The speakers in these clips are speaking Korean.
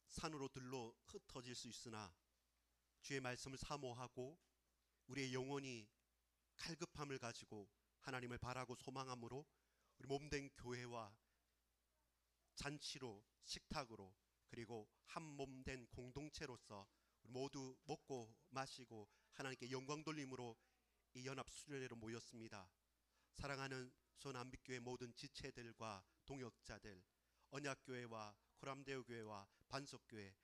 산으로 들로 흩어질 수 있으나 주의 말씀을 사모하고 우리의 영혼이 갈급함을 가지고 하나님을 바라고 소망함으로 우리 몸된 교회와 잔치로 식탁으로 그리고 한 몸된 공동체로서 모두 먹고 마시고 하나님께 영광 돌림으로 이 연합 수련회로 모였습니다. 사랑하는 소남빛교회 모든 지체들과 동역자들, 언약교회와 코람데오교회와 반석교회,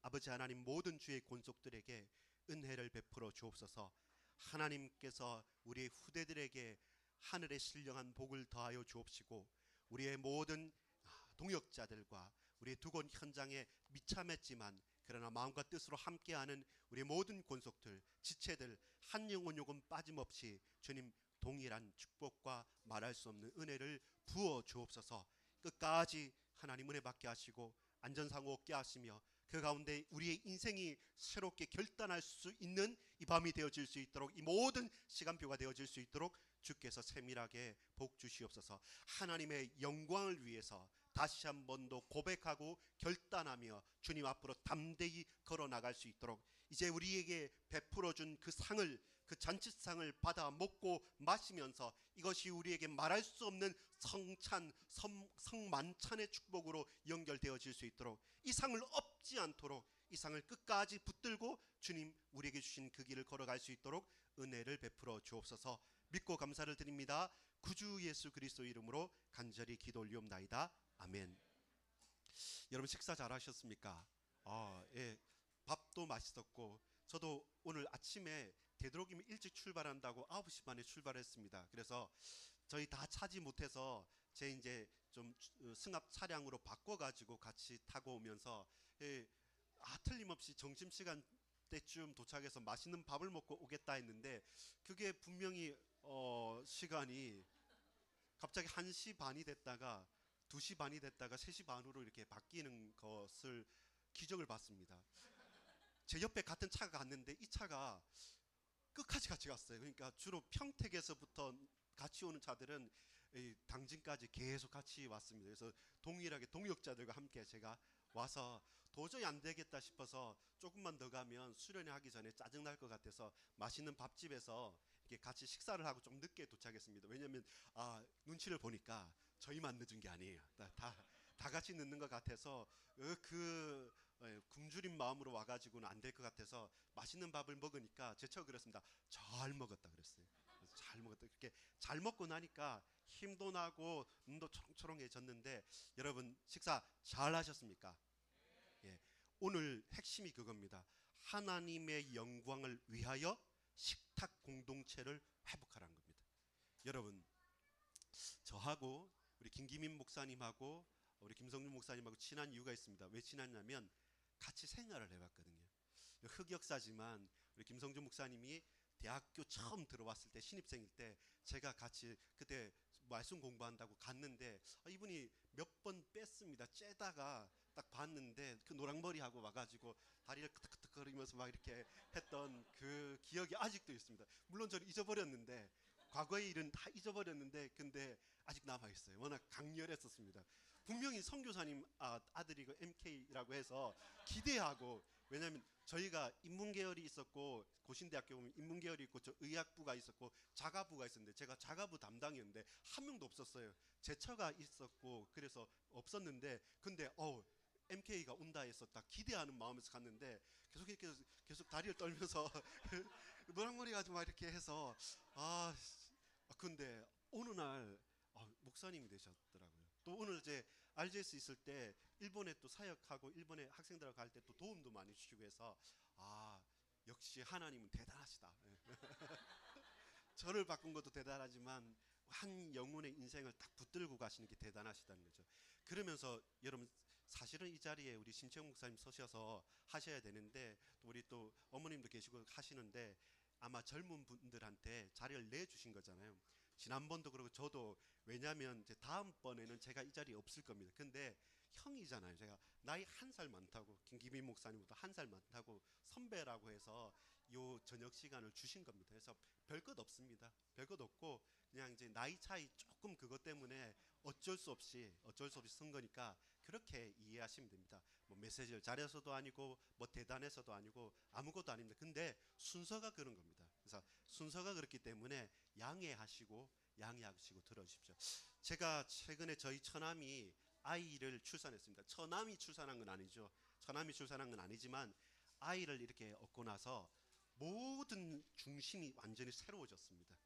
아버지 하나님 모든 주의 권속들에게 은혜를 베풀어 주옵소서. 하나님께서 우리의 후대들에게 하늘의 신령한 복을 더하여 주옵시고 우리의 모든 동역자들과 우리의 두 곳 현장에 미참했지만 그러나 마음과 뜻으로 함께하는 우리의 모든 권속들, 지체들 한 영혼 요금 빠짐없이 주님 동일한 축복과 말할 수 없는 은혜를 부어 주옵소서. 끝까지 하나님 은혜 받게 하시고 안전상호 없게 하시며 그 가운데 우리의 인생이 새롭게 결단할 수 있는 이 밤이 되어질 수 있도록 이 모든 시간표가 되어질 수 있도록 주께서 세밀하게 복 주시옵소서. 하나님의 영광을 위해서 다시 한 번 더 고백하고 결단하며 주님 앞으로 담대히 걸어 나갈 수 있도록 이제 우리에게 베풀어 준 그 상을, 그 잔치상을 받아 먹고 마시면서 이것이 우리에게 말할 수 없는 성만찬의 축복으로 연결되어질 수 있도록 이 상을 엎지 않도록 이 상을 끝까지 붙들고 주님 우리에게 주신 그 길을 걸어갈 수 있도록 은혜를 베풀어 주옵소서. 믿고 감사를 드립니다. 구주 예수 그리스도 이름으로 간절히 기도 올리옵나이다. 아멘. 여러분 식사 잘 하셨습니까? 예. 밥도 맛있었고 저도 오늘 아침에 되도록이면 일찍 출발한다고 9시 반에 출발했습니다. 그래서 저희 다 차지 못해서 제 이제 좀 승합 차량으로 바꿔가지고 같이 타고 오면서 틀림없이 점심시간 때쯤 도착해서 맛있는 밥을 먹고 오겠다 했는데 그게 분명히 시간이 갑자기 1시 반이 됐다가 2시 반이 됐다가 3시 반으로 이렇게 바뀌는 것을 기적을 봤습니다. 제 옆에 같은 차가 갔는데 이 차가 끝까지 같이 갔어요. 그러니까 주로 평택에서부터 같이 오는 차들은 당진까지 계속 같이 왔습니다. 그래서 동일하게 동역자들과 함께 제가 와서 도저히 안 되겠다 싶어서 조금만 더 가면 수련회 하기 전에 짜증날 것 같아서 맛있는 밥집에서 이렇게 같이 식사를 하고 좀 늦게 도착했습니다. 왜냐하면 눈치를 보니까 저희만 늦은 게 아니에요. 다 같이 늦는 것 같아서 굶주린 마음으로 와가지고는 안 될 것 같아서 맛있는 밥을 먹으니까 제 척 그랬습니다. 잘 먹었다 그랬어요. 잘 먹었다. 그렇게 잘 먹고 나니까 힘도 나고 눈도 초롱초롱해졌는데 여러분 식사 잘 하셨습니까? 예. 오늘 핵심이 그겁니다. 하나님의 영광을 위하여 식탁 공동체를 회복하라는 겁니다. 여러분 저하고 우리 김기민 목사님하고 우리 김성준 목사님하고 친한 이유가 있습니다. 왜 친하냐면 같이 생활을 해봤거든요. 흑역사지만 우리 김성준 목사님이 대학교 처음 들어왔을 때 신입생일 때 제가 같이 그때 말씀 공부한다고 갔는데 이분이 몇 번 뺐습니다. 째다가 딱 봤는데 그 노랑머리하고 와가지고 다리를 끄덕끄덕거리면서 막 이렇게 했던 그 기억이 아직도 있습니다. 물론 저는 잊어버렸는데 과거의 일은 다 잊어버렸는데 근데 아직 남아있어요. 워낙 강렬했었습니다. 분명히 선교사님 아들이고 MK라고 해서 기대하고 왜냐하면 저희가 인문계열이 있었고 고신대학교 보면 인문계열이 있고 저 의학부가 있었고 자가부가 있었는데 제가 자가부 담당이었는데 한 명도 없었어요. 제 처가 있었고 그래서 없었는데 근데 MK가 온다 해서 딱 기대하는 마음에서 갔는데 계속 이렇게 계속 다리를 떨면서 노랑머리 가지고 막 이렇게 해서 근데 어느 날 목사님이 되셨더라고요. 또 오늘 이제 RGS 있을 때 일본에 또 사역하고 일본에 학생들하고 갈 때 또 도움도 많이 주시고 해서 역시 하나님은 대단하시다. 저를 바꾼 것도 대단하지만 한 영혼의 인생을 딱 붙들고 가시는 게 대단하시다는 거죠. 그러면서 여러분 사실은 이 자리에 우리 심채영 목사님 서셔서 하셔야 되는데 또 우리 또 어머님도 계시고 하시는데 아마 젊은 분들한테 자리를 내주신 거잖아요. 지난번도 그러고 저도 왜냐하면 이제 다음번에는 제가 이 자리에 없을 겁니다. 근데 형이잖아요. 제가 나이 1살 많다고 김기민 목사님보다 1살 많다고 선배라고 해서 요 저녁 시간을 주신 겁니다. 그래서 별것 없습니다. 별것 없고 그냥 이제 나이 차이 조금 그것 때문에 어쩔 수 없이 쓴 거니까 그렇게 이해하시면 됩니다. 뭐 메시지를 잘해서도 아니고 뭐 대단해서도 아니고 아무것도 아닙니다. 근데 순서가 그런 겁니다. 그래서 순서가 그렇기 때문에 양해하시고 들어주십시오. 제가 최근에 저희 처남이 아이를 출산했습니다. 처남이 출산한 건 아니죠. 처남이 출산한 건 아니지만 아이를 이렇게 얻고 나서 모든 중심이 완전히 새로워졌습니다.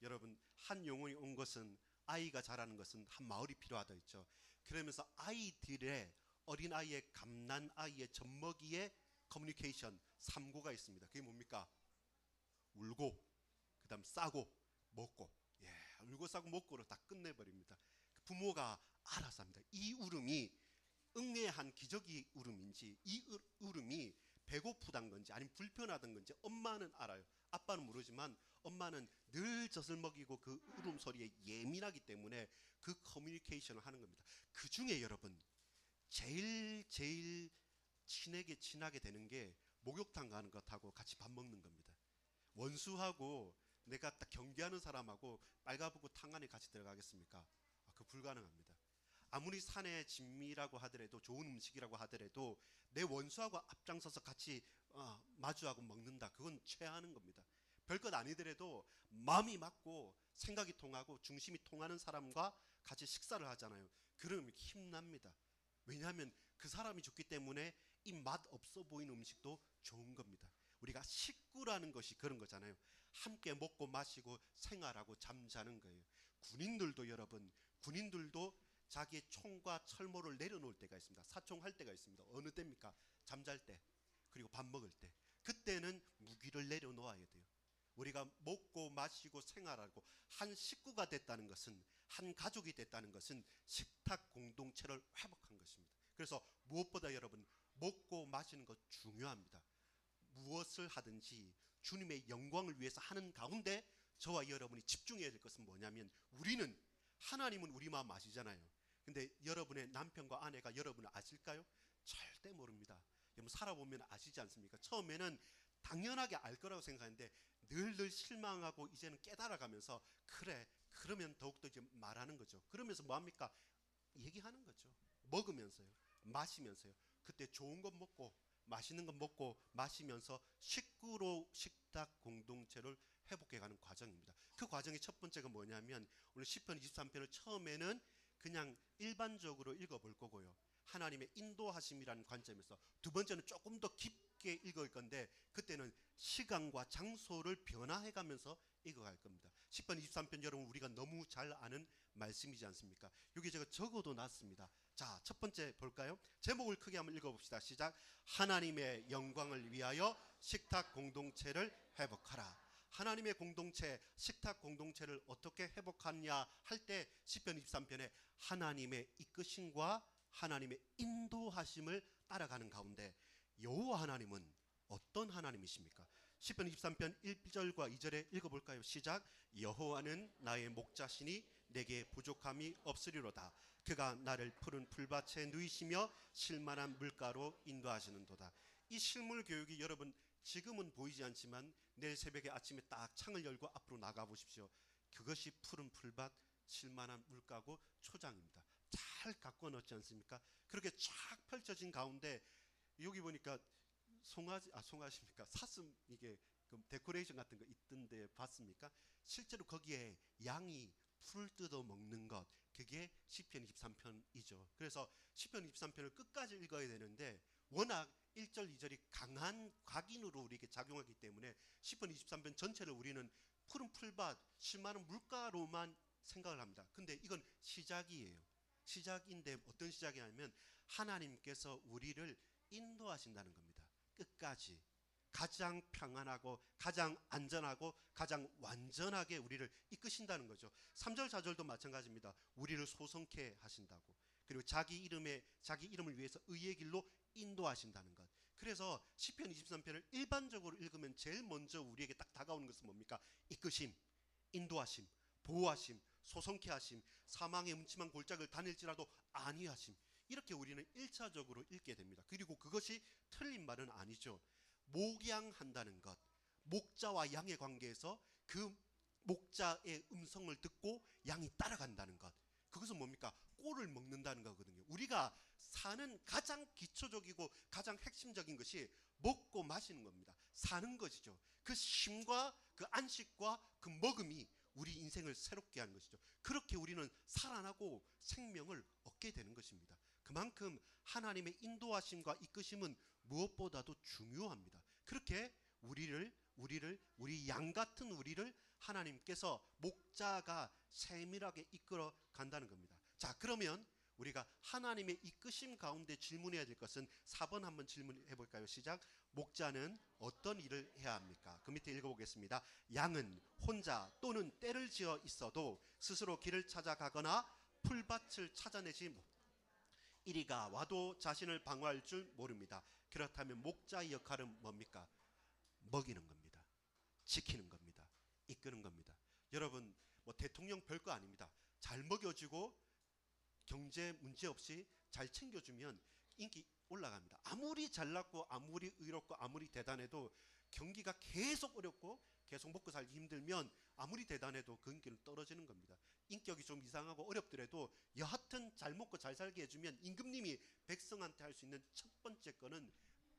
여러분, 한 영혼이 온 것은, 아이가 자라는 것은 한 마을이 필요하다 했죠. 그러면서 아이들의, 어린아이의 갓난아이의 젖먹이의 커뮤니케이션 3고가 있습니다. 그게 뭡니까? 울고, 그 다음 싸고, 먹고. 예, 울고 싸고 먹고로 다 끝내버립니다. 부모가 알아서 합니다. 이 울음이 응애한 기적의 울음인지, 이 울음이 배고프단 건지 아니면 불편하던 건지 엄마는 알아요. 아빠는 모르지만 엄마는 늘 젖을 먹이고 그 울음소리에 예민하기 때문에 그 커뮤니케이션을 하는 겁니다. 그 중에 여러분, 제일 친하게 되는 게 목욕탕 가는 것하고 같이 밥 먹는 겁니다. 원수하고 내가 딱 경계하는 사람하고 빨가벗고 탕 안에 같이 들어가겠습니까? 그 불가능합니다. 아무리 산의 진미라고 하더라도, 좋은 음식이라고 하더라도 내 원수하고 앞장서서 같이 마주하고 먹는다, 그건 취하는 겁니다. 별것 아니더라도 마음이 맞고 생각이 통하고 중심이 통하는 사람과 같이 식사를 하잖아요. 그러면 힘납니다. 왜냐하면 그 사람이 좋기 때문에 이 맛 없어 보이는 음식도 좋은 겁니다. 우리가 식구라는 것이 그런 거잖아요. 함께 먹고 마시고 생활하고 잠자는 거예요. 군인들도 여러분, 군인들도 자기의 총과 철모를 내려놓을 때가 있습니다. 사총할 때가 있습니다. 어느 때입니까? 잠잘 때, 그리고 밥 먹을 때. 그때는 무기를 내려놓아야 돼요. 우리가 먹고 마시고 생활하고 한 식구가 됐다는 것은, 한 가족이 됐다는 것은 식탁 공동체를 회복한 것입니다. 그래서 무엇보다 여러분, 먹고 마시는 것 중요합니다. 무엇을 하든지 주님의 영광을 위해서 하는 가운데 저와 여러분이 집중해야 될 것은 뭐냐면, 하나님은 우리 마음 아시잖아요. 근데 여러분의 남편과 아내가 여러분을 아실까요? 절대 모릅니다. 여러분 살아보면 아시지 않습니까? 처음에는 당연하게 알 거라고 생각하는데 늘 실망하고 이제는 깨달아가면서, 그래, 그러면 더욱더 이제 말하는 거죠. 그러면서 뭐합니까? 얘기하는 거죠. 먹으면서요, 마시면서요. 그때 좋은 것 먹고 맛있는 것 먹고 마시면서 식구로 식탁 공동체를 회복해가는 과정입니다. 그 과정의 첫 번째가 뭐냐면, 오늘 시편 23편을 처음에는 그냥 일반적으로 읽어볼 거고요, 하나님의 인도하심이라는 관점에서. 두 번째는 조금 더 깊게 읽을 건데, 그때는 시간과 장소를 변화해가면서 읽어갈 겁니다. 시편 23편 여러분 우리가 너무 잘 아는 말씀이지 않습니까? 여기 제가 적어도 놨습니다. 자, 첫 번째 볼까요? 제목을 크게 한번 읽어봅시다. 시작. 하나님의 영광을 위하여 식탁 공동체를 회복하라. 하나님의 공동체, 식탁 공동체를 어떻게 회복하냐 할 때 시편 23편에 하나님의 이끄심과 하나님의 인도하심을 따라가는 가운데, 여호와 하나님은 어떤 하나님이십니까? 시편 23편 1절과 2절에 읽어볼까요? 시작. 여호와는 나의 목자시니 내게 부족함이 없으리로다. 그가 나를 푸른 풀밭에 누이시며 실만한 물가로 인도하시는도다. 이 실물 교육이 여러분 지금은 보이지 않지만 내일 새벽에 아침에 딱 창을 열고 앞으로 나가 보십시오. 그것이 푸른 풀밭, 실만한 물가고 초장입니다. 잘 가꿔 넣지 않습니까? 그렇게 쫙 펼쳐진 가운데 여기 보니까 송아지입니까? 사슴, 이게 그 데코레이션 같은 거 있던데 봤습니까? 실제로 거기에 양이 풀을 뜯어 먹는 것, 그게 시편 23편이죠. 그래서 시편 23편을 끝까지 읽어야 되는데 워낙 1절 2절이 강한 각인으로 우리에게 작용하기 때문에 시편 23편 전체를 우리는 푸른 풀밭, 실만한 물가로만 생각을 합니다. 근데 이건 시작이에요. 시작인데 어떤 시작이냐면, 하나님께서 우리를 인도하신다는 겁니다. 끝까지 가장 평안하고 가장 안전하고 가장 완전하게 우리를 이끄신다는 거죠. 3절 4절도 마찬가지입니다. 우리를 소성케 하신다고. 그리고 자기 이름을 위해서 의의 길로 인도하신다는 것. 그래서 시편 23편을 일반적으로 읽으면 제일 먼저 우리에게 딱 다가오는 것은 뭡니까? 이끄심, 인도하심, 보호하심, 소성케 하심, 사망의 음침한 골짜기를 다닐지라도 안위하심. 이렇게 우리는 1차적으로 읽게 됩니다. 그리고 그것이 틀린 말은 아니죠. 목양한다는 것, 목자와 양의 관계에서 그 목자의 음성을 듣고 양이 따라간다는 것, 그것은 뭡니까? 꼴을 먹는다는 거거든요. 우리가 사는 가장 기초적이고 가장 핵심적인 것이 먹고 마시는 겁니다. 사는 것이죠. 그 쉼과 그 안식과 그 먹음이 우리 인생을 새롭게 하는 것이죠. 그렇게 우리는 살아나고 생명을 얻게 되는 것입니다. 그만큼 하나님의 인도하심과 이끄심은 무엇보다도 중요합니다. 그렇게 우리 양 같은 우리를 하나님께서 목자가 세밀하게 이끌어 간다는 겁니다. 자, 그러면 우리가 하나님의 이끄심 가운데 질문해야 될 것은 4번 한번 질문해 볼까요? 시작. 목자는 어떤 일을 해야 합니까? 그 밑에 읽어보겠습니다. 양은 혼자 또는 떼를 지어 있어도 스스로 길을 찾아가거나 풀밭을 찾아내지 이리가 와도 자신을 방어할 줄 모릅니다. 그렇다면 목자의 역할은 뭡니까? 먹이는 겁니다. 지키는 겁니다. 이끄는 겁니다. 여러분, 뭐 대통령 별거 아닙니다. 잘 먹여주고 경제 문제 없이 잘 챙겨주면 인기 올라갑니다. 아무리 잘났고 아무리 의롭고 아무리 대단해도 경기가 계속 어렵고 계속 먹고 살기 힘들면 아무리 대단해도 그 인기는 떨어지는 겁니다. 인격이 좀 이상하고 어렵더라도 여하튼 잘 먹고 잘 살게 해주면 임금님이 백성한테 할 수 있는 첫 번째 거는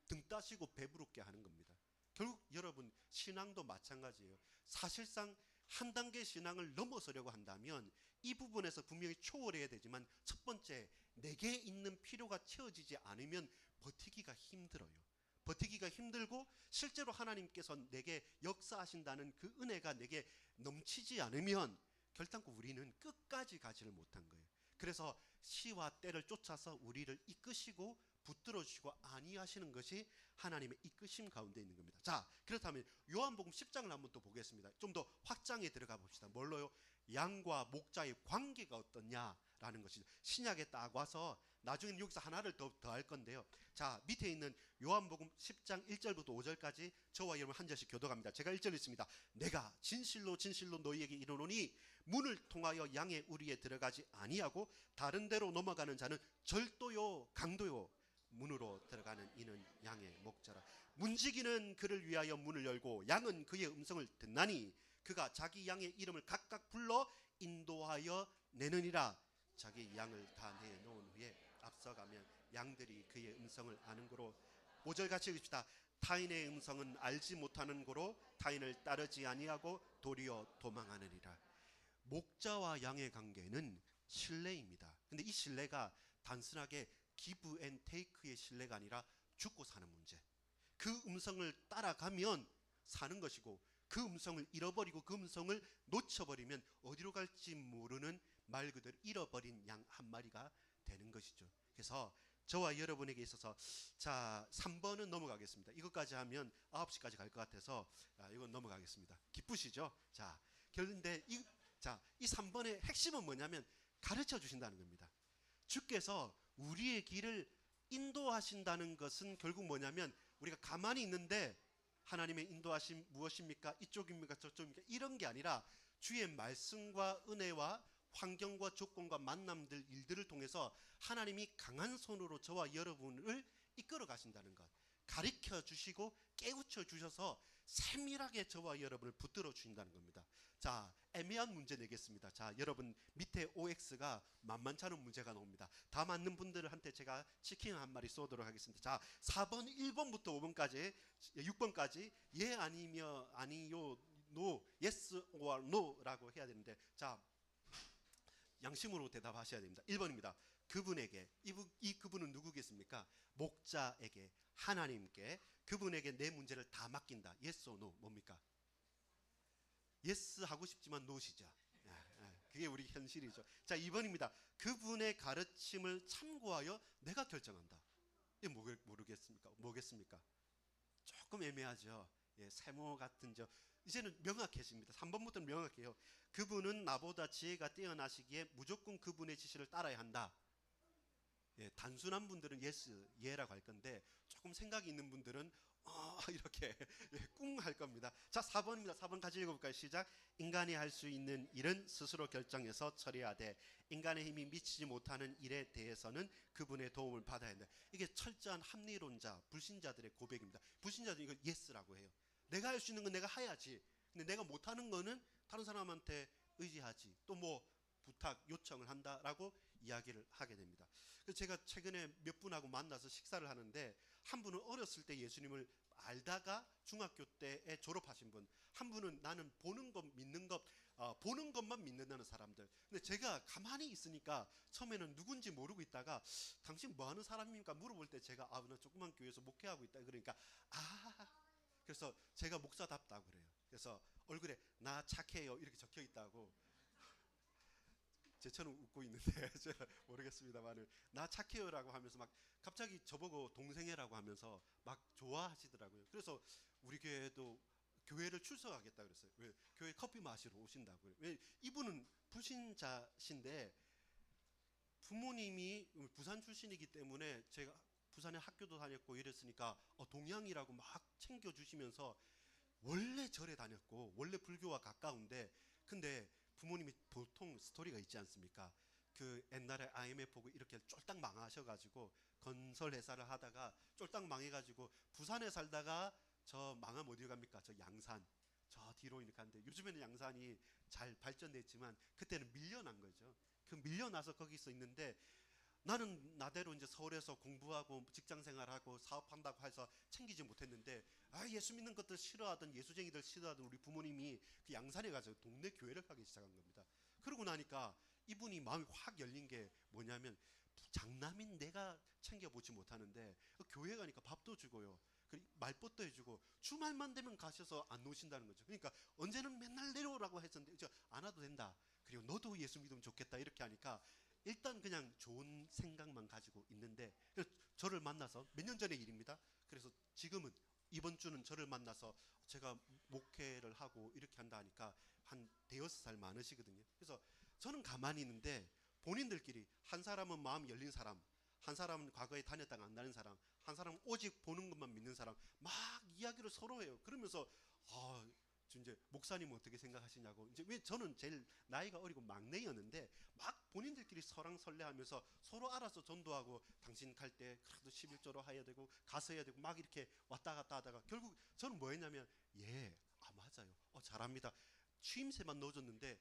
등 따시고 배부르게 하는 겁니다. 결국 여러분, 신앙도 마찬가지예요. 사실상 한 단계 신앙을 넘어서려고 한다면 이 부분에서 분명히 초월해야 되지만 첫 번째, 내게 있는 필요가 채워지지 않으면 버티기가 힘들어요. 버티기가 힘들고 실제로 하나님께서 내게 역사하신다는 그 은혜가 내게 넘치지 않으면 결단코 우리는 끝까지 가지를 못한 거예요. 그래서 시와 때를 쫓아서 우리를 이끄시고 붙들어 주시고 안위하시는 것이 하나님의 이끄심 가운데 있는 겁니다. 자, 그렇다면 요한복음 10장을 한번 또 보겠습니다. 좀 더 확장에 들어가 봅시다. 뭘로요? 양과 목자의 관계가 어떻냐라는 것이죠. 신약에 딱 와서 나중에는 여기서 하나를 더 할 건데요. 자, 밑에 있는 요한복음 10장 1절부터 5절까지 저와 여러분 한 절씩 교독합니다. 제가 1절 읽습니다. 내가 진실로 진실로 너희에게 이르노니 문을 통하여 양의 우리에 들어가지 아니하고 다른 데로 넘어가는 자는 절도요 강도요 문으로 들어가는 이는 양의 목자라. 문지기는 그를 위하여 문을 열고 양은 그의 음성을 듣나니 그가 자기 양의 이름을 각각 불러 인도하여 내느니라. 자기 양을 다 내놓은 후에 앞서가면 양들이 그의 음성을 아는 고로. 5절 같이 읽읍시다. 타인의 음성은 알지 못하는 고로 타인을 따르지 아니하고 도리어 도망하느니라. 목자와 양의 관계는 신뢰입니다. 근데 이 신뢰가 단순하게 기브 앤 테이크의 신뢰가 아니라 죽고 사는 문제. 그 음성을 따라가면 사는 것이고 그 음성을 잃어버리고 그 음성을 놓쳐버리면 어디로 갈지 모르는 말 그대로 잃어버린 양 한 마리가 되는 것이죠. 그래서 저와 여러분에게 있어서 자 3번은 넘어가겠습니다. 이것까지 하면 9시까지 갈 것 같아서 이건 넘어가겠습니다. 기쁘시죠? 자, 그런데 이 3번의 핵심은 뭐냐면 가르쳐 주신다는 겁니다. 주께서 우리의 길을 인도하신다는 것은 결국 뭐냐면 우리가 가만히 있는데 하나님의 인도하심 무엇입니까? 이쪽입니까? 저쪽입니까? 이런 게 아니라 주의 말씀과 은혜와 환경과 조건과 만남들 일들을 통해서 하나님이 강한 손으로 저와 여러분을 이끌어 가신다는 것, 가르쳐 주시고 깨우쳐 주셔서 세밀하게 저와 여러분을 붙들어 주신다는 겁니다. 자, 애매한 문제 내겠습니다. 자, 여러분 밑에 OX가 만만치 않은 문제가 나옵니다. 다 맞는 분들한테 제가 치킨 한 마리 쏘도록 하겠습니다. 자, 4번 1번부터 5번까지 6번까지 예 아니며 아니요 no yes or no라고 해야 되는데 자, 양심으로 대답하셔야 됩니다. 1번입니다. 그분에게 그분은 누구겠습니까? 목자에게 하나님께 그분에게 내 문제를 다 맡긴다. yes or no 뭡니까? 예스 하고 싶지만 노시죠. 그게 우리 현실이죠. 자, 2번입니다. 그분의 가르침을 참고하여 내가 결정한다. 이게 뭐겠습니까? 조금 애매하죠. 예, 세모 같은 이제는 명확해집니다. 3번부터는 명확해요. 그분은 나보다 지혜가 뛰어나시기에 무조건 그분의 지시를 따라야 한다. 예, 단순한 분들은 예라고 할 건데 조금 생각이 있는 분들은 이렇게 꿍 할 겁니다. 자, 4번입니다. 4번 같이 읽어볼까요? 시작. 인간이 할 수 있는 일은 스스로 결정해서 처리하되 인간의 힘이 미치지 못하는 일에 대해서는 그분의 도움을 받아야 한다. 이게 철저한 합리론자 불신자들의 고백입니다. 불신자들은 이걸 예스라고 해요. 내가 할 수 있는 건 내가 해야지. 근데 내가 못하는 거는 다른 사람한테 의지하지. 또 뭐 부탁 요청을 한다라고 이야기를 하게 됩니다. 그래서 제가 최근에 몇 분하고 만나서 식사를 하는데 한 분은 어렸을 때 예수님을 알다가 중학교 때에 졸업하신 분, 한 분은 나는 보는 것 믿는 것, 보는 것만 믿는다는 사람들. 근데 제가 가만히 있으니까 처음에는 누군지 모르고 있다가 당신 뭐 하는 사람입니까 물어볼 때 제가 나 조그만 교회에서 목회하고 있다 그러니까 그래서 제가 목사답다고 그래요. 그래서 얼굴에 나 착해요 이렇게 적혀 있다고. 제처럼 웃고 있는데 제가 모르겠습니다만 나 착해요라고 하면서 막 갑자기 저보고 동생이라고 하면서 막 좋아하시더라고요. 그래서 우리 교회도 교회를 출석하겠다 그랬어요. 왜 교회 커피 마시러 오신다고요. 왜 이분은 불신자신데 부모님이 부산 출신이기 때문에 제가 부산에 학교도 다녔고 이랬으니까 동양이라고 막 챙겨주시면서 원래 절에 다녔고 원래 불교와 가까운데 근데 부모님이 보통 스토리가 있지 않습니까? 그 옛날에 IMF 보고 이렇게 쫄딱 망하셔가지고 건설 회사를 하다가 쫄딱 망해가지고 부산에 살다가 저 망하면 어디 갑니까? 저 양산 저 뒤로 이렇게 하는데 요즘에는 양산이 잘 발전됐지만 그때는 밀려난 거죠. 그 밀려나서 거기서 있는데 나는 나대로 이제 서울에서 공부하고 직장 생활하고 사업한다고 해서 챙기지 못했는데 예수 믿는 것들 싫어하던 예수쟁이들 싫어하던 우리 부모님이 그 양산에 가서 동네 교회를 가기 시작한 겁니다. 그러고 나니까 이분이 마음이 확 열린 게 뭐냐면 장남인 내가 챙겨보지 못하는데 교회 가니까 밥도 주고요. 말벗도 해주고 주말만 되면 가셔서 안 오신다는 거죠. 그러니까 언제는 맨날 내려오라고 했었는데 안 와도 된다. 그리고 너도 예수 믿으면 좋겠다 이렇게 하니까 일단 그냥 좋은 생각만 가지고 있는데 저를 만나서 몇 년 전의 일입니다. 그래서 지금은 이번 주는 저를 만나서 제가 목회를 하고 이렇게 한다 하니까 한 대여섯 살 많으시거든요. 그래서 저는 가만히 있는데 본인들끼리 한 사람은 마음 열린 사람, 한 사람은 과거에 다녔다가 안 다닌 사람, 한 사람은 오직 보는 것만 믿는 사람 막 이야기를 서로 해요. 그러면서 이제 목사님은 어떻게 생각하시냐고. 이제 왜 저는 제일 나이가 어리고 막내였는데 막 본인들끼리 설왕설래하면서 서로 알아서 전도하고 당신 갈 때 그래도 11조로 해야 되고 가서 해야 되고 막 이렇게 왔다 갔다 하다가 결국 저는 뭐 했냐면 맞아요. 잘합니다. 취임새만 넣어줬는데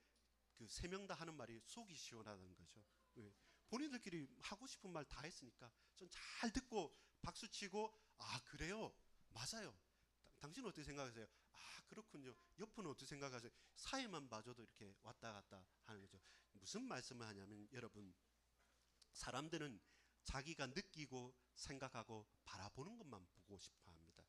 그 세 명 다 하는 말이 속이 시원하다는 거죠. 왜? 본인들끼리 하고 싶은 말 다 했으니까 전 잘 듣고 박수 치고 그래요. 맞아요. 당신은 어떻게 생각하세요? 그렇군요. 옆은 어떻게 생각하세요? 사회만 봐줘도 이렇게 왔다 갔다 하는 거죠. 무슨 말씀을 하냐면 여러분 사람들은 자기가 느끼고 생각하고 바라보는 것만 보고 싶어 합니다.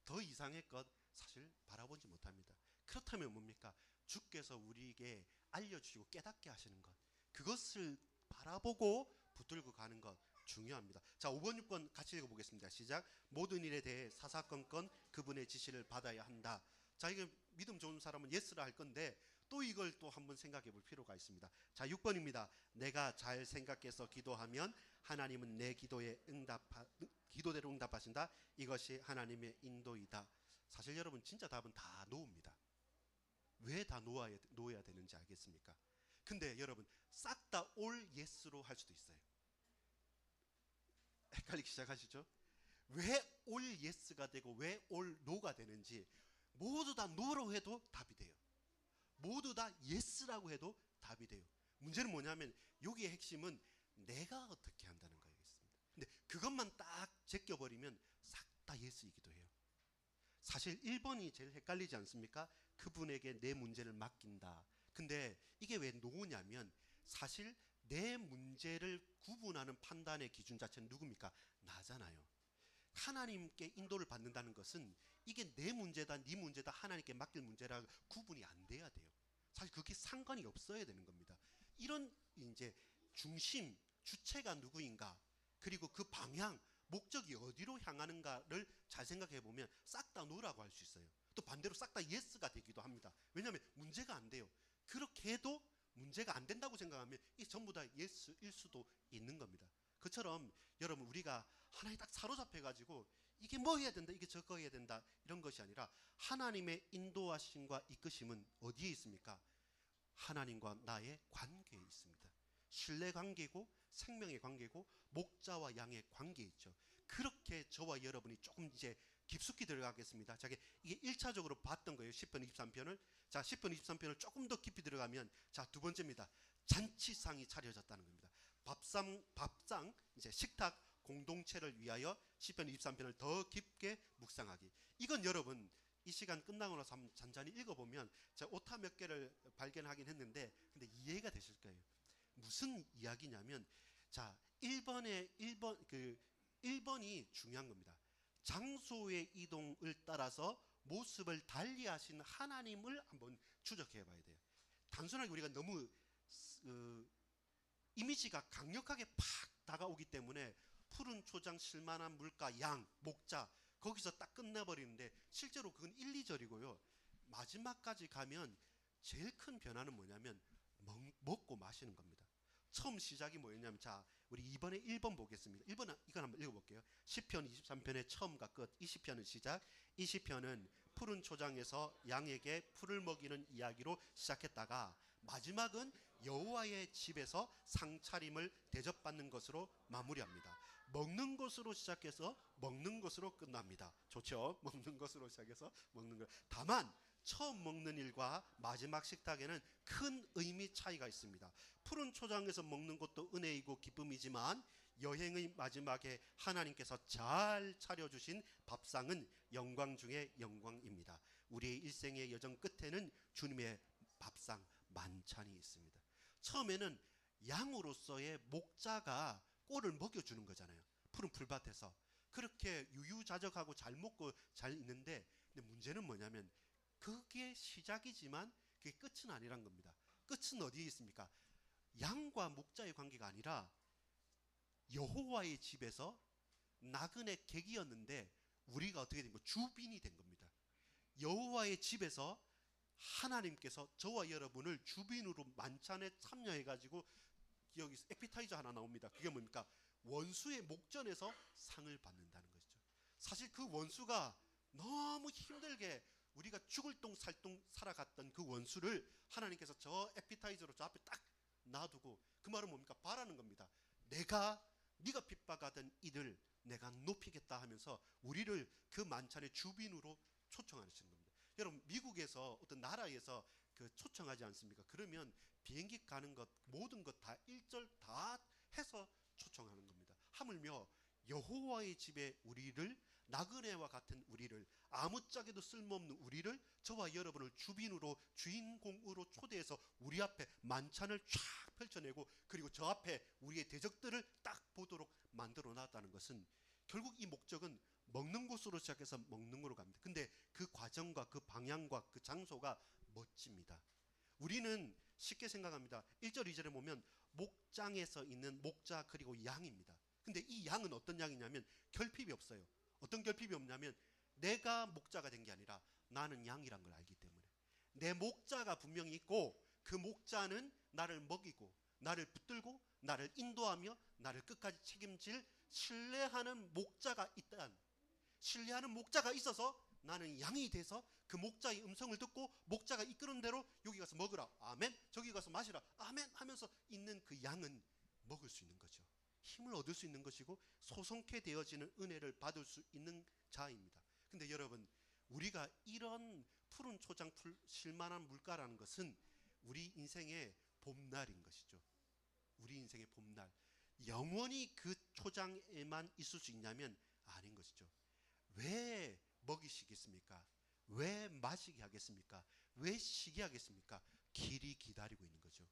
더 이상의 것 사실 바라보지 못합니다. 그렇다면 뭡니까? 주께서 우리에게 알려주시고 깨닫게 하시는 것 그것을 바라보고 붙들고 가는 것 중요합니다. 자, 5번 6번 같이 읽어보겠습니다. 시작. 모든 일에 대해 사사건건 그분의 지시를 받아야 한다. 자, 이게 믿음 좋은 사람은 예스라 할 건데 또 이걸 또 한번 생각해 볼 필요가 있습니다. 자, 6번입니다. 내가 잘 생각해서 기도하면 하나님은 내 기도대로 응답하신다. 이것이 하나님의 인도이다. 사실 여러분 진짜 답은 다 노입니다. 왜 다 놓아야 되는지 알겠습니까? 근데 여러분 싹 다 올 예스로 할 수도 있어요. 헷갈리기 시작하시죠? 왜 올 예스가 되고 왜 올 노가 되는지 모두 다 노로 해도 답이 돼요. 모두 다 예스라고 해도 답이 돼요. 문제는 뭐냐면 여기의 핵심은 내가 어떻게 한다는 거였습니다. 근데 그것만 딱 제껴버리면 싹 다 예스이기도 해요. 사실 1번이 제일 헷갈리지 않습니까? 그분에게 내 문제를 맡긴다. 근데 이게 왜 노냐면 사실 내 문제를 구분하는 판단의 기준 자체는 누굽니까? 나잖아요. 하나님께 인도를 받는다는 것은 이게 내 문제다 네 문제다 하나님께 맡길 문제라 구분이 안 돼야 돼요. 사실 그게 상관이 없어야 되는 겁니다. 이런 이제 중심 주체가 누구인가 그리고 그 방향 목적이 어디로 향하는가를 잘 생각해 보면 싹 다 노라고 할 수 있어요. 또 반대로 싹 다 예스가 되기도 합니다. 왜냐하면 문제가 안 돼요. 그렇게 해도 문제가 안 된다고 생각하면 이 전부 다 예스일 수도 있는 겁니다. 그처럼 여러분 우리가 하나에 딱 사로잡혀 가지고 이게 뭐 해야 된다 이게 저거 해야 된다 이런 것이 아니라 하나님의 인도하심과 이끄심은 어디에 있습니까? 하나님과 나의 관계에 있습니다. 신뢰 관계고 생명의 관계고 목자와 양의 관계에 있죠. 그렇게 저와 여러분이 조금 이제 깊숙이 들어가겠습니다. 자, 이게 1차적으로 봤던 거예요. 10편 23편을. 자, 10편 23편을 조금 더 깊이 들어가면 자, 두 번째입니다. 잔치상이 차려졌다는 겁니다. 밥상 이제 식탁 공동체를 위하여 시편 23편을 더 깊게 묵상하기. 이건 여러분 이 시간 끝나고 나서 한번 잔잔히 읽어보면 제가 오타 몇 개를 발견하긴 했는데 근데 이해가 되실 거예요. 무슨 이야기냐면 자 1번이 중요한 겁니다. 장소의 이동을 따라서 모습을 달리하신 하나님을 한번 추적해 봐야 돼요. 단순하게 우리가 너무 이미지가 강력하게 팍 다가오기 때문에 푸른 초장, 실만한 물가, 양, 목자 거기서 딱 끝내버리는데 실제로 그건 1, 2절이고요. 마지막까지 가면 제일 큰 변화는 뭐냐면 먹고 마시는 겁니다. 처음 시작이 뭐였냐면 자 우리 이번에 1번 보겠습니다. 1번 이건 한번 읽어볼게요. 시편 23편의 처음과 끝. 이 시편은 시작. 이 시편은 푸른 초장에서 양에게 풀을 먹이는 이야기로 시작했다가 마지막은 여호와의 집에서 상차림을 대접받는 것으로 마무리합니다. 먹는 것으로 시작해서 먹는 것으로 끝납니다. 좋죠? 먹는 것으로 시작해서 먹는 것. 다만 처음 먹는 일과 마지막 식탁에는 큰 의미 차이가 있습니다. 푸른 초장에서 먹는 것도 은혜이고 기쁨이지만 여행의 마지막에 하나님께서 잘 차려주신 밥상은 영광 중에 영광입니다. 우리의 일생의 여정 끝에는 주님의 밥상 만찬이 있습니다. 처음에는 양으로서의 목자가 꼴을 먹여주는 거잖아요. 푸른 풀밭에서 그렇게 유유자적하고 잘 먹고 잘 있는데 근데 문제는 뭐냐면 그게 시작이지만 그게 끝은 아니란 겁니다. 끝은 어디에 있습니까? 양과 목자의 관계가 아니라 여호와의 집에서 나그네 객이었는데 우리가 어떻게 된 거예요? 주빈이 된 겁니다. 여호와의 집에서 하나님께서 저와 여러분을 주빈으로 만찬에 참여해가지고 여기 에피타이저 하나 나옵니다. 그게 뭡니까? 원수의 목전에서 상을 받는다는 것이죠. 사실 그 원수가 너무 힘들게 우리가 죽을 똥 살똥 살아갔던 그 원수를 하나님께서 저 에피타이저로 저 앞에 딱 놔두고 그 말은 뭡니까? 바라는 겁니다. 네가 핍박하던 이들 내가 높이겠다 하면서 우리를 그 만찬의 주빈으로 초청하시는 겁니다. 여러분 미국에서 어떤 나라에서 그 초청하지 않습니까? 그러면 비행기 가는 것 모든 것 다 일절 다 해서 초청하는 겁니다. 하물며 여호와의 집에 우리를 나그네와 같은 우리를 아무짝에도 쓸모없는 우리를 저와 여러분을 주빈으로 주인공으로 초대해서 우리 앞에 만찬을 쫙 펼쳐내고 그리고 저 앞에 우리의 대적들을 딱 보도록 만들어 놨다는 것은 결국 이 목적은 먹는 곳으로 시작해서 먹는 곳으로 갑니다. 근데 그 과정과 그 방향과 그 장소가 멋집니다. 우리는 쉽게 생각합니다. 1절 2절에 보면 목장에서 있는 목자 그리고 양입니다. 근데 이 양은 어떤 양이냐면 결핍이 없어요. 어떤 결핍이 없냐면 내가 목자가 된 게 아니라 나는 양이란 걸 알기 때문에 내 목자가 분명히 있고 그 목자는 나를 먹이고 나를 붙들고 나를 인도하며 나를 끝까지 책임질 신뢰하는 목자가 신뢰하는 목자가 있어서 나는 양이 돼서 그 목자의 음성을 듣고 목자가 이끄는 대로 여기 가서 먹으라 아멘, 저기 가서 마시라 아멘 하면서 있는 그 양은 먹을 수 있는 거죠. 힘을 얻을 수 있는 것이고 소송케 되어지는 은혜를 받을 수 있는 자입니다. 근데 여러분 우리가 이런 푸른 초장 실만한 물가라는 것은 우리 인생의 봄날인 것이죠. 우리 인생의 봄날 영원히 그 초장에만 있을 수 있냐면 아닌 것이죠. 왜 먹이시겠습니까? 왜 마시게 하겠습니까? 왜 쉬게 하겠습니까? 길이 기다리고 있는 거죠.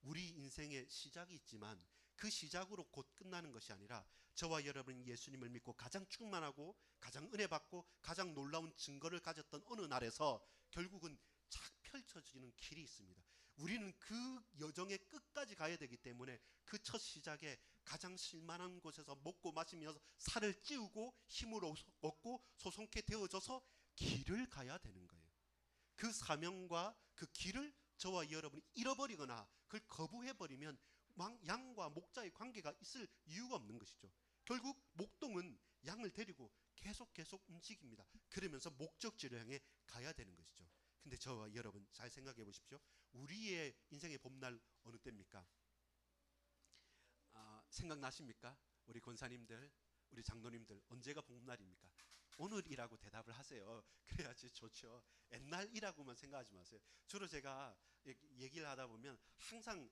우리 인생의 시작이 있지만 그 시작으로 곧 끝나는 것이 아니라 저와 여러분 예수님을 믿고 가장 충만하고 가장 은혜 받고 가장 놀라운 증거를 가졌던 어느 날에서 결국은 착 펼쳐지는 길이 있습니다. 우리는 그 여정의 끝까지 가야 되기 때문에 그 첫 시작에 가장 실만한 곳에서 먹고 마시면서 살을 찌우고 힘을 얻고 소송케 되어져서 길을 가야 되는 거예요. 그 사명과 그 길을 저와 여러분이 잃어버리거나 그걸 거부해버리면 양과 목자의 관계가 있을 이유가 없는 것이죠. 결국 목동은 양을 데리고 계속 움직입니다. 그러면서 목적지를 향해 가야 되는 것이죠. 근데 저와 여러분 잘 생각해 보십시오. 우리의 인생의 봄날 어느 때입니까? 생각나십니까? 우리 권사님들, 우리 장로님들 언제가 봄날입니까? 오늘이라고 대답을 하세요. 그래야지 좋죠. 옛날이라고만 생각하지 마세요. 주로 제가 얘기를 하다 보면 항상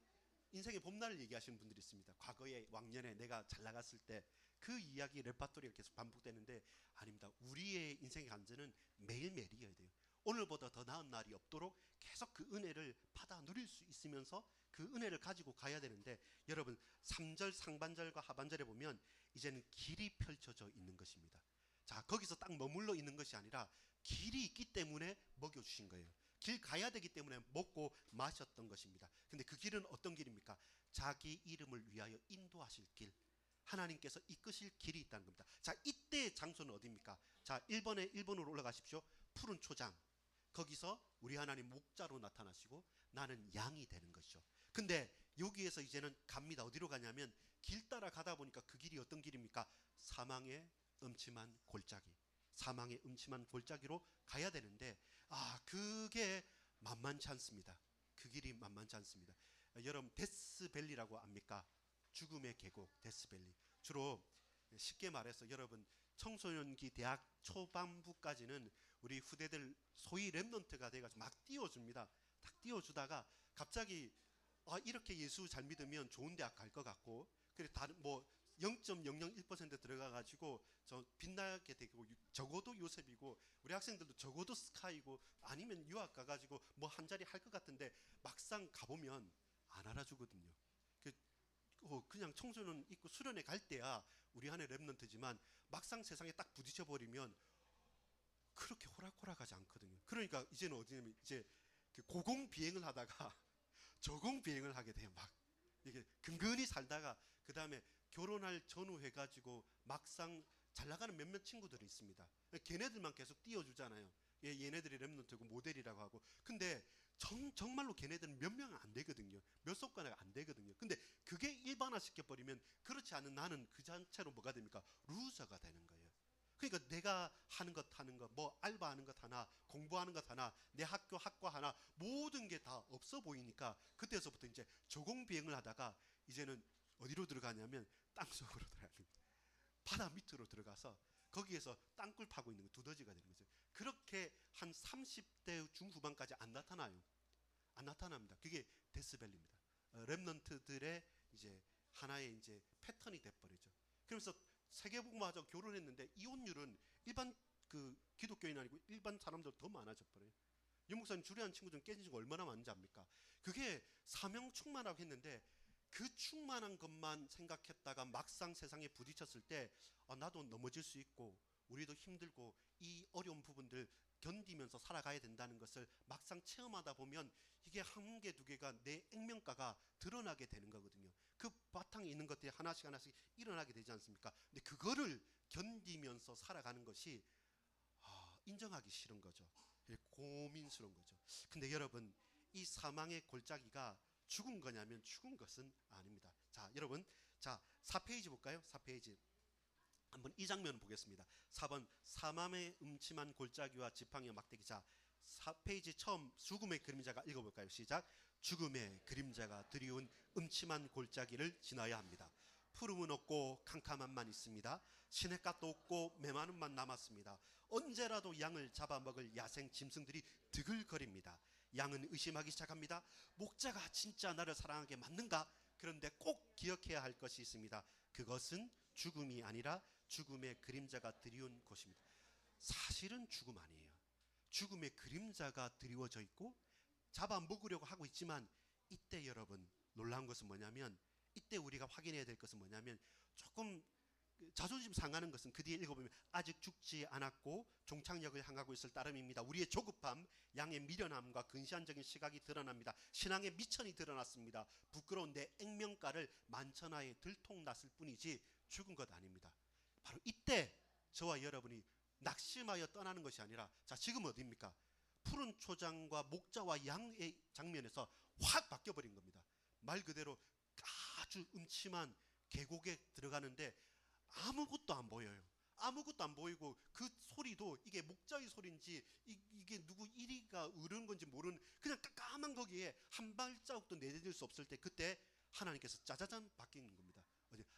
인생의 봄날을 얘기하시는 분들이 있습니다. 과거에 왕년에 내가 잘 나갔을 때 그 이야기 레파토리가 계속 반복되는데 아닙니다. 우리의 인생의 간증은 매일매일이어야 돼요. 오늘보다 더 나은 날이 없도록 계속 그 은혜를 받아 누릴 수 있으면서 그 은혜를 가지고 가야 되는데 여러분 3절 상반절과 하반절에 보면 이제는 길이 펼쳐져 있는 것입니다. 자, 거기서 딱 머물러 있는 것이 아니라 길이 있기 때문에 먹여주신 거예요. 길 가야 되기 때문에 먹고 마셨던 것입니다. 근데 그 길은 어떤 길입니까? 자기 이름을 위하여 인도하실 길, 하나님께서 이끄실 길이 있다는 겁니다. 자, 이때의 장소는 어디입니까? 자, 1번으로 올라가십시오. 푸른 초장. 거기서 우리 하나님 목자로 나타나시고 나는 양이 되는 것이죠. 근데 여기에서 이제는 갑니다. 어디로 가냐면 길 따라 가다 보니까 그 길이 어떤 길입니까? 사망의 음침한 골짜기. 사망의 음침한 골짜기로 가야 되는데 그게 만만치 않습니다. 그 길이 만만치 않습니다. 여러분 데스밸리라고 압니까? 죽음의 계곡 데스밸리. 주로 쉽게 말해서 여러분 청소년기 대학 초반부까지는 우리 후대들 소위 랩넌트가 돼가지고 막 띄워줍니다. 딱 띄워주다가 갑자기 이렇게 예수 잘 믿으면 좋은 대학 갈 것 같고 그래 다른 뭐 0.001% 들어가가지고 저 빛나게 되고 적어도 요셉이고 우리 학생들도 적어도 스카이고 아니면 유학 가가지고 뭐 한 자리 할 것 같은데 막상 가보면 안 알아주거든요. 그냥 청소년 있고 수련회 갈 때야 우리 안에 랩넌트지만 막상 세상에 딱 부딪혀 버리면 그렇게 호락호락하지 않거든요. 그러니까 이제는 어디냐면 이제 그 고공 비행을 하다가 저공 비행을 하게 돼요. 막 이게 근근히 살다가 그 다음에 결혼할 전후해가지고 막상 잘 나가는 몇몇 친구들이 있습니다. 걔네들만 계속 띄워주잖아요. 얘네들이 랩넌트고 모델이라고 하고. 근데 정말로 걔네들은 몇 명은 안 되거든요. 몇 손가락 안 되거든요. 근데 그게 일반화 시켜버리면 그렇지 않은 나는 그 자체로 뭐가 됩니까? 루저가 되는 거예요. 그러니까 내가 하는 것 뭐 알바하는 것 하나, 공부하는 것 하나, 내 학과 하나 모든 게 다 없어 보이니까 그때서부터 이제 조공비행을 하다가 이제는 어디로 들어가냐면 땅속으로 들어가는 거예요. 바다 밑으로 들어가서 거기에서 땅굴 파고 있는 거 두더지가 되는 거죠. 그렇게 한 30대 중후반까지 안 나타나요. 안 나타납니다. 그게 데스밸리입니다. 렘넌트들의 이제 하나의 이제 패턴이 돼버리죠. 그러면서 세계복음화하고 결혼했는데 이혼율은 일반 그 기독교인 아니고 일반 사람들 더 많아져 버려요. 유 목사님 주례한 친구 중 깨진 친구 얼마나 많은지 압니까? 그게 사명 충만하고 했는데 그 충만한 것만 생각했다가 막상 세상에 부딪혔을 때 나도 넘어질 수 있고 우리도 힘들고 이 어려운 부분들 견디면서 살아가야 된다는 것을 막상 체험하다 보면 이게 한 개 두 개가 내 액면가가 드러나게 되는 거거든요. 그 바탕에 있는 것들이 하나씩 일어나게 되지 않습니까? 근데 그거를 견디면서 살아가는 것이 인정하기 싫은 거죠. 고민스러운 거죠. 근데 여러분 이 사망의 골짜기가 죽은 거냐면 죽은 것은 아닙니다. 자, 여러분, 자 4페이지 볼까요? 4페이지 한번 이 장면 보겠습니다. 4번 사망의 음침한 골짜기와 지팡이와 막대기. 자 4페이지 처음 죽음의 그림자가 읽어볼까요? 시작. 죽음의 그림자가 드리운 음침한 골짜기를 지나야 합니다. 푸름은 없고 캄캄함만 있습니다. 시냇가도 없고 메마름만 남았습니다. 언제라도 양을 잡아먹을 야생 짐승들이 드글거립니다. 양은 의심하기 시작합니다. 목자가 진짜 나를 사랑하게 맞는가? 그런데 꼭 기억해야 할 것이 있습니다. 그것은 죽음이 아니라 죽음의 그림자가 드리운 곳입니다. 사실은 죽음 아니에요. 죽음의 그림자가 드리워져 있고 잡아먹으려고 하고 있지만 이때 여러분 놀라운 것은 뭐냐면 이때 우리가 확인해야 될 것은 뭐냐면 조금 자존심 상하는 것은 그 뒤에 읽어보면 아직 죽지 않았고 종착역을 향하고 있을 따름입니다. 우리의 조급함, 양의 미련함과 근시안적인 시각이 드러납니다. 신앙의 미천이 드러났습니다. 부끄러운 내 액면가를 만천하에 들통났을 뿐이지 죽은 것 아닙니다. 바로 이때 저와 여러분이 낙심하여 떠나는 것이 아니라 자 지금 어디입니까? 푸른 초장과 목자와 양의 장면에서 확 바뀌어버린 겁니다. 말 그대로 아주 음침한 계곡에 들어가는데 아무것도 안 보여요. 아무것도 안 보이고 그 소리도 이게 목자의 소리인지 이게 누구 이리가 으르는 건지 모르는 그냥 깜깜한 거기에 한 발자국도 내디딜 수 없을 때 그때 하나님께서 짜자잔 바뀌는 겁니다.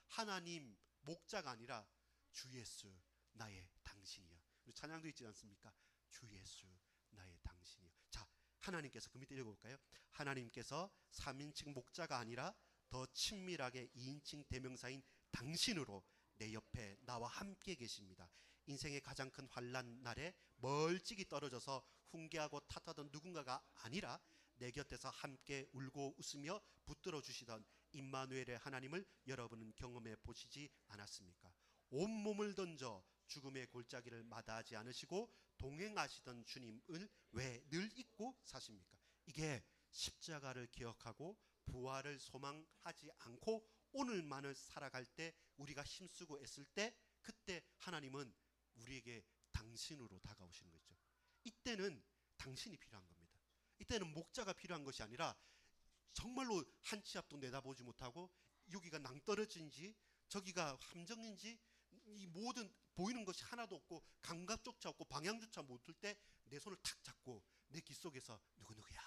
하나님 목자가 아니라 주 예수 나의 당신이여. 우리 찬양도 있지 않습니까? 주 예수 나의 당신이여. 자 하나님께서 그 밑에 읽어볼까요? 하나님께서 3인칭 목자가 아니라 더 친밀하게 2인칭 대명사인 당신으로 내 옆에 나와 함께 계십니다. 인생의 가장 큰 환난 날에 멀찍이 떨어져서 훈계하고 탓하던 누군가가 아니라 내 곁에서 함께 울고 웃으며 붙들어 주시던 임마누엘의 하나님을 여러분은 경험해 보시지 않았습니까? 온몸을 던져 죽음의 골짜기를 마다하지 않으시고 동행하시던 주님을 왜 늘 잊고 사십니까? 이게 십자가를 기억하고 부활을 소망하지 않고 오늘만을 살아갈 때, 우리가 힘쓰고 애쓸 때, 그때 하나님은 우리에게 당신으로 다가오시는 거죠. 이때는 당신이 필요한 겁니다. 이때는 목자가 필요한 것이 아니라 정말로 한 치 앞도 내다보지 못하고 여기가 낭떠러진지 저기가 함정인지 이 모든 보이는 것이 하나도 없고 감각조차 없고 방향조차 못할 때 내 손을 탁 잡고 내 귀 속에서 누구누구야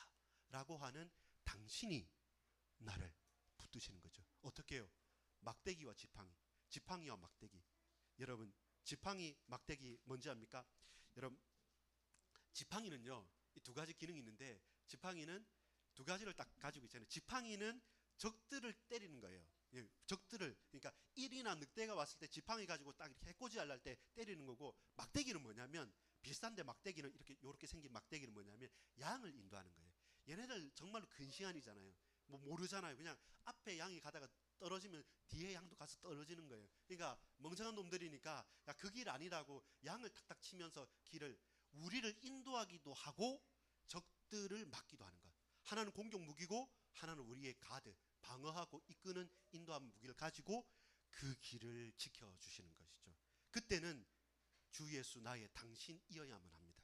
라고 하는 당신이 나를 붙드시는 거죠. 어떻게 해요? 막대기와 지팡이, 지팡이와 막대기. 여러분, 지팡이 막대기 뭔지 압니까? 여러분, 지팡이는요 이 두 가지 기능이 있는데, 지팡이는 두 가지를 딱 가지고 있잖아요. 지팡이는 적들을 때리는 거예요. 예, 적들을, 그러니까 일이나 늑대가 왔을 때 지팡이 가지고 딱 이렇게 해코지 할랄 때 때리는 거고, 막대기는 뭐냐면, 비슷한데 막대기는 이렇게 생긴 막대기는 뭐냐면 양을 인도하는 거예요. 얘네들 정말로 근시안이잖아요. 뭐 모르잖아요. 그냥 앞에 양이 가다가 떨어지면 뒤에 양도 가서 떨어지는 거예요. 그러니까 멍청한 놈들이니까 야, 그 길 아니라고 양을 탁탁 치면서 길을, 우리를 인도하기도 하고 적들을 막기도 하는 것. 하나는 공격 무기고 하나는 우리의 가드, 방어하고 이끄는 인도하는 무기를 가지고 그 길을 지켜주시는 것이죠. 그때는 주 예수 나의 당신이어야만 합니다.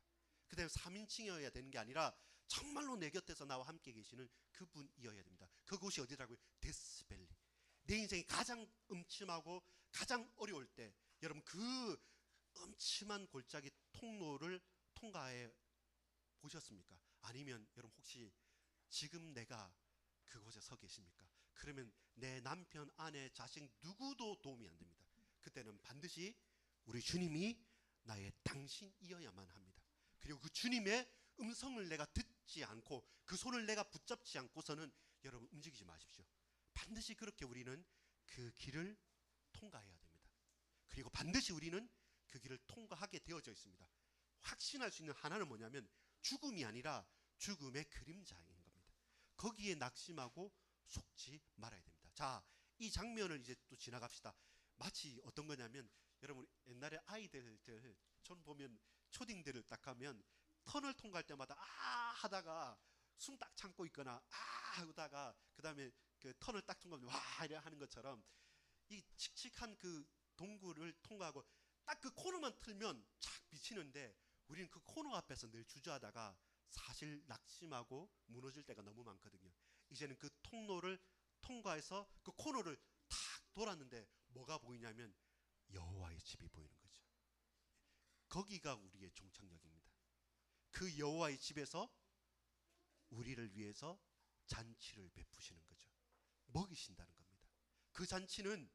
그다음에 3인칭이어야 되는 게 아니라 정말로 내 곁에서 나와 함께 계시는 그분이어야 됩니다. 그곳이 어디라고요? 데스밸리. 내 인생이 가장 음침하고 가장 어려울 때, 여러분 그 음침한 골짜기 통로를 통과해 보셨습니까? 아니면 여러분 혹시 지금 내가 그곳에 서 계십니까? 그러면 내 남편, 아내, 자식 누구도 도움이 안 됩니다. 그때는 반드시 우리 주님이 나의 당신이어야만 합니다. 그리고 그 주님의 음성을 내가 듣지 않고 그 손을 내가 붙잡지 않고서는 여러분 움직이지 마십시오. 반드시 그렇게 우리는 그 길을 통과해야 됩니다. 그리고 반드시 우리는 그 길을 통과하게 되어져 있습니다. 확신할 수 있는 하나는 뭐냐면 죽음이 아니라 죽음의 그림자인 겁니다. 거기에 낙심하고 속지 말아야 됩니다. 자, 이 장면을 이제 또 지나갑시다. 마치 어떤 거냐면, 여러분 옛날에 아이들 전 보면 초딩들을 딱 하면 터널 통과할 때마다 아 하다가 숨 딱 참고 있거나 아 하다가 그 다음에 그 터널 딱 통과하면 와 이래 하는 것처럼, 이 칙칙한 그 동굴을 통과하고 딱 그 코너만 틀면 착 비치는데, 우리는 그 코너 앞에서 늘 주저하다가 사실 낙심하고 무너질 때가 너무 많거든요. 이제는 그 통로를 통과해서 그 코너를 탁 돌았는데 뭐가 보이냐면 여호와의 집이 보이는 거죠. 거기가 우리의 종착역입니다. 그 여호와의 집에서 우리를 위해서 잔치를 베푸시는 거죠. 먹이신다는 겁니다. 그 잔치는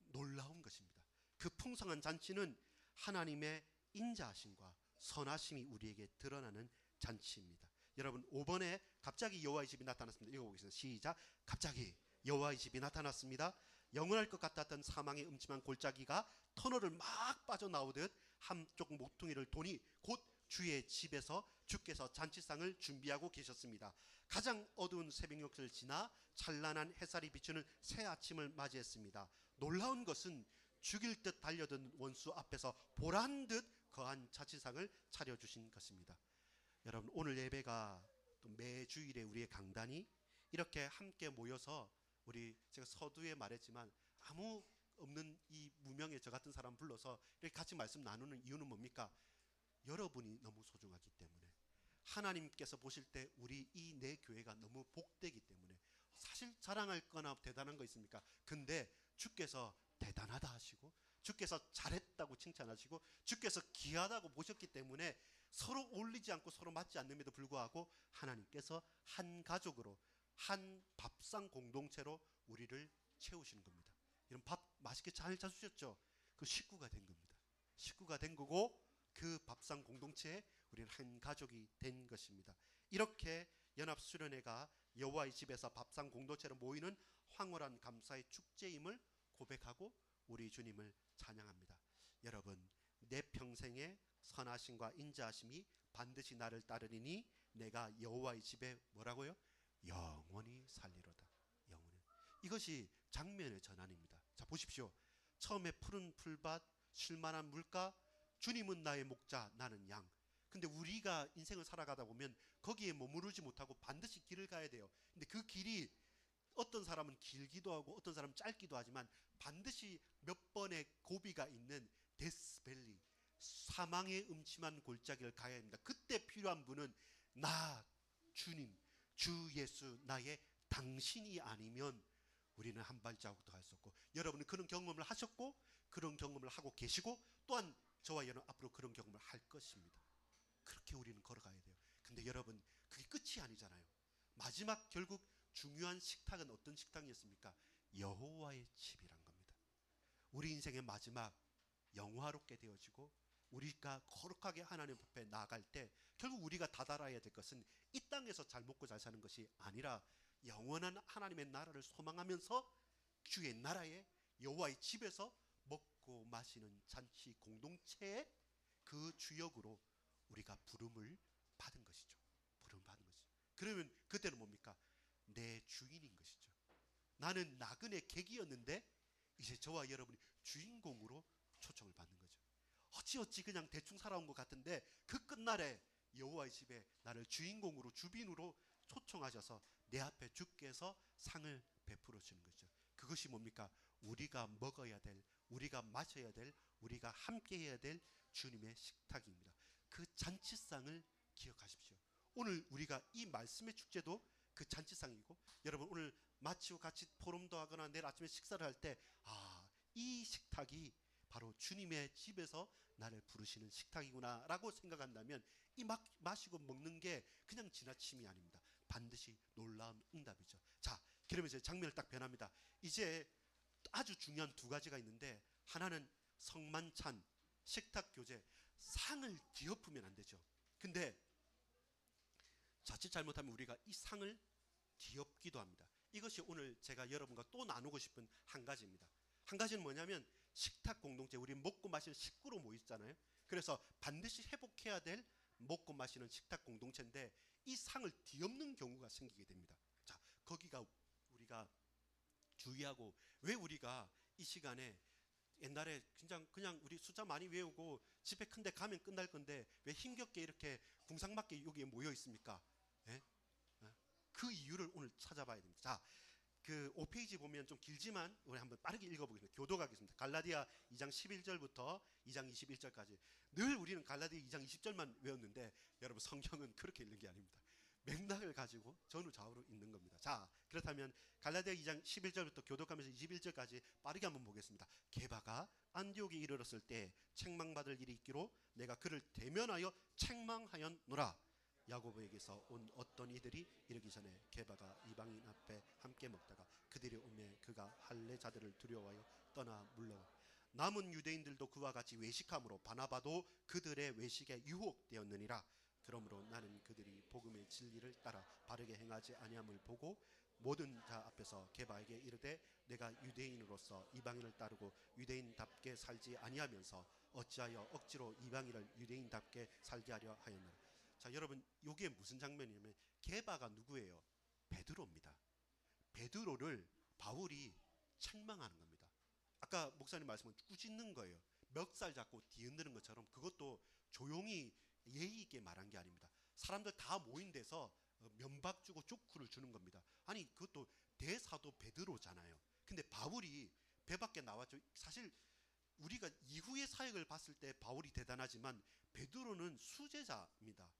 놀라운 것입니다. 그 풍성한 잔치는 하나님의 인자하심과 선하심이 우리에게 드러나는 잔치입니다. 여러분 5번에 갑자기 여호와의 집이 나타났습니다. 읽어보겠습니다. 시작. 갑자기 여호와의 집이 나타났습니다. 영원할 것 같았던 사망의 음침한 골짜기가 터널을 막 빠져나오듯 한쪽 모퉁이를 도니 곧 주의 집에서 주께서 잔치상을 준비하고 계셨습니다. 가장 어두운 새벽녘을 지나 찬란한 햇살이 비추는 새 아침을 맞이했습니다. 놀라운 것은 죽일 듯 달려든 원수 앞에서 보란 듯 거한 잔치상을 차려주신 것입니다. 여러분 오늘 예배가 또 매주일에 우리의 강단이 이렇게 함께 모여서, 우리 제가 서두에 말했지만 아무 없는 이 무명의 저 같은 사람 불러서 이렇게 같이 말씀 나누는 이유는 뭡니까? 여러분이 너무 소중하기 때문에, 하나님께서 보실 때 우리 이 내 교회가 너무 복되기 때문에. 사실 자랑할 거나 대단한 거 있습니까? 근데 주께서 대단하다 하시고 주께서 잘했다고 칭찬하시고 주께서 귀하다고 보셨기 때문에 서로 어울리지 않고 서로 맞지 않음에도 불구하고 하나님께서 한 가족으로, 한 밥상 공동체로 우리를 채우시는 겁니다. 이런 밥 맛있게 잘 짜주셨죠? 그 식구가 된 겁니다. 식구가 된 거고 그 밥상 공동체에 우리는 한 가족이 된 것입니다. 이렇게 연합수련회가 여호와의 집에서 밥상 공동체로 모이는 황홀한 감사의 축제임을 고백하고 우리 주님을 찬양합니다. 여러분, 내 평생의 선하심과 인자하심이 반드시 나를 따르리니 내가 여호와의 집에 뭐라고요? 영원히 살리로다. 영원히. 이것이 장면의 전환입니다. 자, 보십시오. 처음에 푸른 풀밭, 쉴만한 물가, 주님은 나의 목자, 나는 양. 근데 우리가 인생을 살아가다 보면 거기에 머무르지 못하고 반드시 길을 가야 돼요. 근데 그 길이 어떤 사람은 길기도 하고 어떤 사람은 짧기도 하지만 반드시 몇 번의 고비가 있는 데스밸리, 사망의 음침한 골짜기를 가야 합니다. 그때 필요한 분은 나, 주님, 주 예수, 나의 당신이 아니면 우리는 한 발자국도 갈 수 없고, 여러분은 그런 경험을 하셨고 그런 경험을 하고 계시고 또한 저와 여러분 앞으로 그런 경험을 할 것입니다. 그렇게 우리는 걸어가야 돼요. 근데 여러분, 그게 끝이 아니잖아요. 마지막 결국 중요한 식탁은 어떤 식탁이었습니까? 여호와의 집이란 겁니다. 우리 인생의 마지막 영화롭게 되어지고 우리가 거룩하게 하나님 앞에 나아갈 때 결국 우리가 다다라야 될 것은 이 땅에서 잘 먹고 잘 사는 것이 아니라 영원한 하나님의 나라를 소망하면서 주의 나라에 여호와의 집에서 먹고 마시는 잔치 공동체의 그 주역으로 우리가 부름을 받은 것이죠. 부름을 받은 것이죠. 그러면 그때는 뭡니까? 내 주인인 것이죠. 나는 나그네 객이었는데 이제 저와 여러분이 주인공으로 초청을 받는 거죠. 어찌어찌 그냥 대충 살아온 것 같은데 그 끝날에 여호와의 집에 나를 주인공으로 주빈으로 초청하셔서 내 앞에 주께서 상을 베풀어 주는 거죠. 그것이 뭡니까? 우리가 먹어야 될, 우리가 마셔야 될, 우리가 함께 해야 될 주님의 식탁입니다. 그 잔치상을 기억하십시오. 오늘 우리가 이 말씀의 축제도 그 잔치상이고, 여러분 오늘 마치고 같이 포럼도 하거나 내일 아침에 식사를 할 때 이 식탁이 바로 주님의 집에서 나를 부르시는 식탁이구나 라고 생각한다면 이 마시고 먹는 게 그냥 지나침이 아닙니다. 반드시 놀라운 응답이죠. 자, 그러면서 장면을 딱 변합니다. 이제 아주 중요한 두 가지가 있는데, 하나는 성만찬, 식탁 교제, 상을 뒤엎으면 안 되죠. 근데 자칫 잘못하면 우리가 이 상을 뒤엎기도 합니다. 이것이 오늘 제가 여러분과 또 나누고 싶은 한 가지입니다. 한 가지는 뭐냐면 식탁 공동체, 우리 먹고 마시는 식구로 모이잖아요. 그래서 반드시 회복해야 될 먹고 마시는 식탁 공동체인데 이 상을 뒤엎는 경우가 생기게 됩니다. 자, 거기가 우리가 주의하고, 왜 우리가 이 시간에 옛날에 그냥 우리 숫자 많이 외우고 집회 큰데 가면 끝날 건데 왜 힘겹게 이렇게 궁상맞게 여기에 모여 있습니까? 예? 그 이유를 오늘 찾아봐야 됩니다. 자, 그 5페이지 보면 좀 길지만 우리 한번 빠르게 읽어보겠습니다. 교도가겠습니다. 갈라디아 2장 11절부터 2장 21절까지. 늘 우리는 갈라디아 2장 20절만 외웠는데 여러분 성경은 그렇게 읽는 게 아닙니다. 맥락을 가지고 전후 좌우로 읽는 겁니다. 자, 그렇다면 갈라디아 2장 11절부터 교독하면서 21절까지 빠르게 한번 보겠습니다. 게바가 안디옥에 이르렀을 때 책망받을 일이 있기로 내가 그를 대면하여 책망하였노라. 야고보에게서 온 어떤 이들이 이르기 전에 게바가 이방인 앞에 함께 먹다가 그들이 오매 그가 할례자들을 두려워하여 떠나 물러가. 남은 유대인들도 그와 같이 외식함으로 바나바도 그들의 외식에 유혹되었느니라. 그러므로 나는 그들이 복음의 진리를 따라 바르게 행하지 아니함을 보고 모든 자 앞에서 게바에게 이르되 내가 유대인으로서 이방인을 따르고 유대인답게 살지 아니하면서 어찌하여 억지로 이방인을 유대인답게 살게 하려 하였느냐. 자, 여러분 이게 무슨 장면이냐면 게바가 누구예요? 베드로입니다. 베드로를 바울이 책망하는 겁니다. 아까 목사님 말씀은 꾸짖는 거예요. 멱살 잡고 뒤흔드는 것처럼. 그것도 조용히 예의 있게 말한 게 아닙니다. 사람들 다 모인 데서 면박 주고 쭈꾸를 주는 겁니다. 아니 그것도 대사도 베드로잖아요. 근데 바울이 배 밖에 나왔죠. 사실 우리가 이후의 사역을 봤을 때 바울이 대단하지만 베드로는 수제자입니다.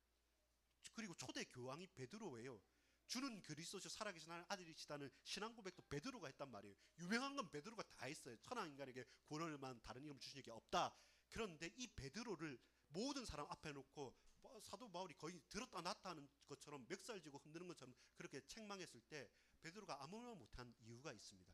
그리고 초대 교황이 베드로예요. 주는 그리스도시요 살아계신 하나님 아들이시다는 신앙 고백도 베드로가 했단 말이에요. 유명한 건 베드로가 다 했어요. 천하 인간에게 구원을 만 다른 이름을 주신 게 없다. 그런데 이 베드로를 모든 사람 앞에 놓고 사도 바울이 거의 들었다 놨다 하는 것처럼 멱살쥐고 흔드는 것처럼 그렇게 책망했을 때 베드로가 아무 말 못한 이유가 있습니다.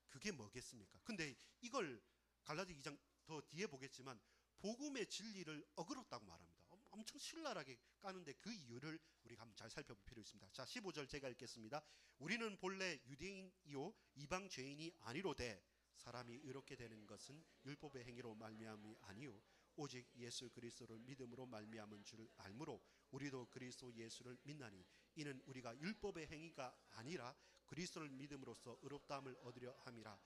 그게 뭐겠습니까? 근데 이걸 갈라디아 2장 더 뒤에 보겠지만 복음의 진리를 어그렀다고 말합니다. 엄청 신랄하게 까는데 그 이유를 우리가 한번 잘 살펴볼 필요 있습니다. 자, 15절 제가 읽겠습니다. 우리는 본래 유대인이요 이방 죄인이 아니로되 사람이 의롭게 되는 것은 율법의 행위로 말미암이 아니요 오직 예수 그리스도를 믿음으로 말미암은 줄 알므로 우리도 그리스도 예수를 믿나니 이는 우리가 율법의 행위가 아니라 그리스도를 믿음으로써 의롭다함을 얻으려 함이라.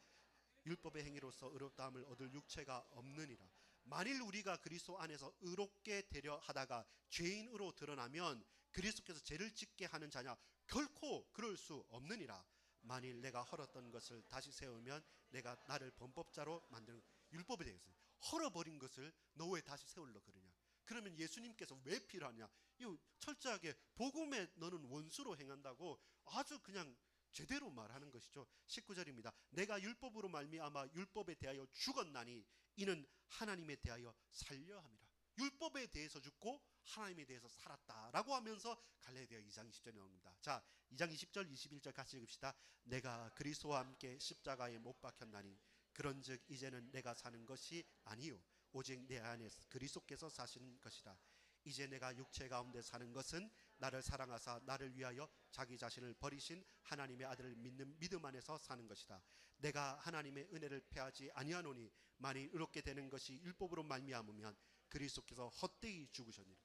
율법의 행위로서 의롭다함을 얻을 육체가 없느니라. 만일 우리가 그리스도 안에서 의롭게 되려 하다가 죄인으로 드러나면 그리스도께서 죄를 짓게 하는 자냐? 결코 그럴 수 없느니라. 만일 내가 헐었던 것을 다시 세우면 내가 나를 범법자로 만드는 율법에 대해서 헐어버린 것을 너 왜 다시 세우려 그러냐? 그러면 예수님께서 왜 필요하냐? 이 철저하게 복음에 너는 원수로 행한다고 아주 그냥 제대로 말하는 것이죠. 19절입니다. 내가 율법으로 말미암아 율법에 대하여 죽었나니 이는 하나님에 대하여 살려 함이라. 율법에 대해서 죽고 하나님에 대해서 살았다라고 하면서 갈라디아 2장 20절에 나옵니다. 자, 2장 20절 21절 같이 읽읍시다. 내가 그리스도와 함께 십자가에 못 박혔나니 그런즉 이제는 내가 사는 것이 아니요 오직 내 안에 그리스도께서 사시는 것이다. 이제 내가 육체 가운데 사는 것은 나를 사랑하사 나를 위하여 자기 자신을 버리신 하나님의 아들을 믿는 믿음 안에서 사는 것이다. 내가 하나님의 은혜를 패하지 아니하노니 만일 의롭게 되는 것이 율법으로 말미암으면 그리스도께서 헛되이 죽으셨느니라.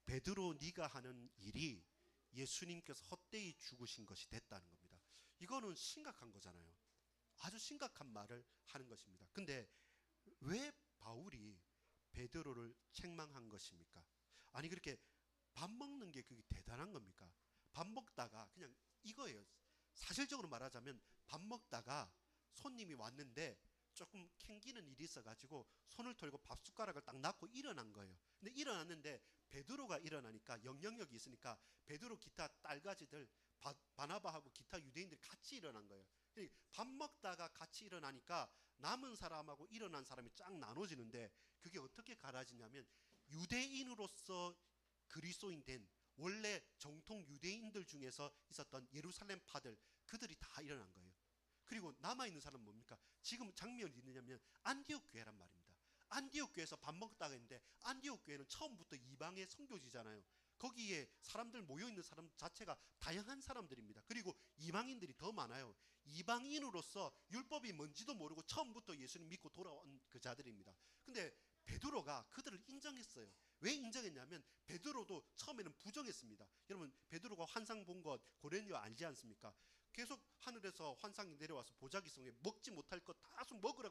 베드로 네가 하는 일이 예수님께서 헛되이 죽으신 것이 됐다는 겁니다. 이거는 심각한 거잖아요. 아주 심각한 말을 하는 것입니다. 근데 왜 바울이 베드로를 책망한 것입니까? 아니 그렇게 밥 먹는 게 그게 대단한 겁니까? 밥 먹다가 그냥 이거예요. 사실적으로 말하자면 밥 먹다가 손님이 왔는데 조금 캥기는 일이 있어가지고 손을 털고 밥 숟가락을 딱 놔고 일어난 거예요. 근데 일어났는데 베드로가 일어나니까 영향력이 있으니까 베드로 기타 딸가지들 바나바하고 기타 유대인들이 같이 일어난 거예요. 밥 먹다가 같이 일어나니까 남은 사람하고 일어난 사람이 쫙 나눠지는데 그게 어떻게 갈라지냐면 유대인으로서 그리스도인 된 원래 정통 유대인들 중에서 있었던 예루살렘 파들 그들이 다 일어난 거예요. 그리고 남아있는 사람은 뭡니까? 지금 장면이 있느냐면 안디옥 교회란 말입니다. 안디옥 교회에서 밥 먹다가 했는데 안디옥 교회는 처음부터 이방의 선교지잖아요. 거기에 사람들 모여있는 사람 자체가 다양한 사람들입니다. 그리고 이방인들이 더 많아요. 이방인으로서 율법이 뭔지도 모르고 처음부터 예수님 믿고 돌아온 그 자들입니다. 근데 베드로가 그들을 인정했어요. 왜 인정했냐면 베드로도 처음에는 부정했습니다. 여러분 베드로가 환상 본 것 고레뇨 알지 않습니까? 계속 하늘에서 환상이 내려와서 보자기성에 먹지 못할 것 다수 먹으라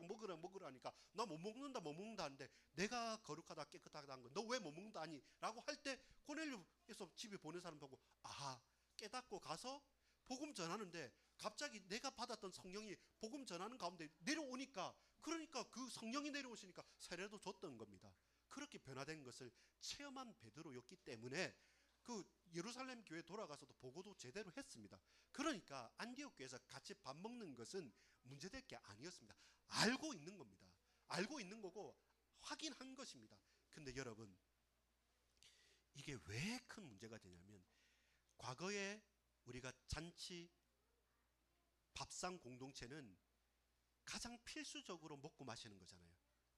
하니까 나 못 먹는다 하는데 내가 거룩하다 깨끗하다 한 거 너 왜 못 먹는다 하니? 라고 할 때 고넬료에서 집에 보낸 사람 보고 아하 깨닫고 가서 복음 전하는데 갑자기 내가 받았던 성령이 복음 전하는 가운데 내려오니까 그러니까 그 성령이 내려오시니까 세례도 줬던 겁니다. 그렇게 변화된 것을 체험한 베드로였기 때문에 그 예루살렘 교회 돌아가서도 보고도 제대로 했습니다. 그러니까 안디옥 교회에서 같이 밥 먹는 것은 문제될 게 아니었습니다. 알고 있는 겁니다. 알고 있는 거고 확인한 것입니다. 근데 여러분 이게 왜 큰 문제가 되냐면 과거에 우리가 잔치 밥상 공동체는 가장 필수적으로 먹고 마시는 거잖아요.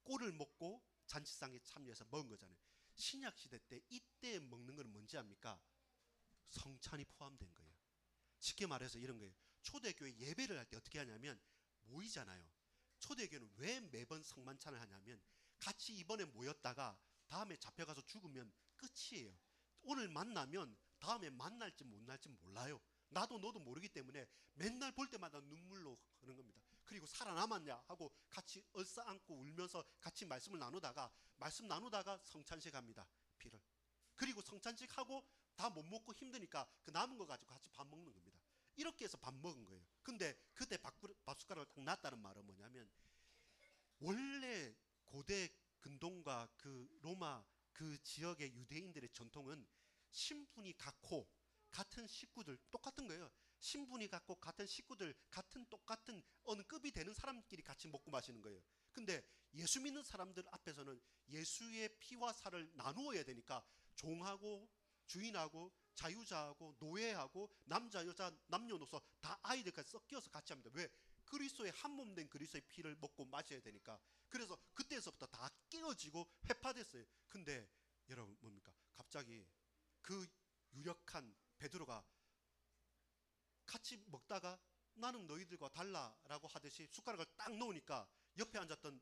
꼴을 먹고 잔치상에 참여해서 먹은 거잖아요. 신약 시대 때 이때 먹는 건 뭔지 압니까? 성찬이 포함된 거예요. 쉽게 말해서 이런 거예요. 초대교회 예배를 할 때 어떻게 하냐면 모이잖아요. 초대교회는 왜 매번 성만찬을 하냐면 같이 이번에 모였다가 다음에 잡혀가서 죽으면 끝이에요. 오늘 만나면 다음에 만날지 못 날지 몰라요. 나도 너도 모르기 때문에 맨날 볼 때마다 눈물로 흐르는 겁니다. 그리고 살아남았냐 하고 같이 얼싸안고 울면서 같이 말씀을 나누다가 성찬식 합니다. 피를. 그리고 성찬식 하고 다 못 먹고 힘드니까 그 남은 거 가지고 같이 밥 먹는 겁니다. 이렇게 해서 밥 먹은 거예요. 근데 그때 밥숟가락을 딱 놨다는 말은 뭐냐면 원래 고대 근동과 그 로마 그 지역의 유대인들의 전통은 신분이 같고 같은 식구들 똑같은 거예요. 신분이 같고 같은 식구들 같은 똑같은 어느 급이 되는 사람끼리 같이 먹고 마시는 거예요. 근데 예수 믿는 사람들 앞에서는 예수의 피와 살을 나누어야 되니까 종하고 주인하고 자유자하고 노예하고 남자 여자 남녀노소 다 아이들까지 섞여서 같이 합니다. 왜? 그리스도의 한 몸 된 그리스도의 피를 먹고 마셔야 되니까. 그래서 그때서부터 다 깨어지고 회파됐어요. 근데 여러분 뭡니까? 갑자기 그 유력한 베드로가 같이 먹다가 나는 너희들과 달라라고 하듯이 숟가락을 딱 놓으니까 옆에 앉았던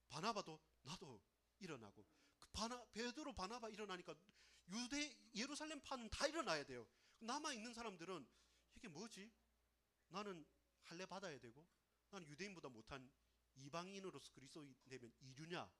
바나바도 나도 일어나고, 베드로 바나바 일어나니까 예루살렘 파는 다 일어나야 돼요. 남아 있는 사람들은 이게 뭐지? 나는 할례 받아야 되고, 나는 유대인보다 못한 이방인으로서 그리스도인 되면 이류냐,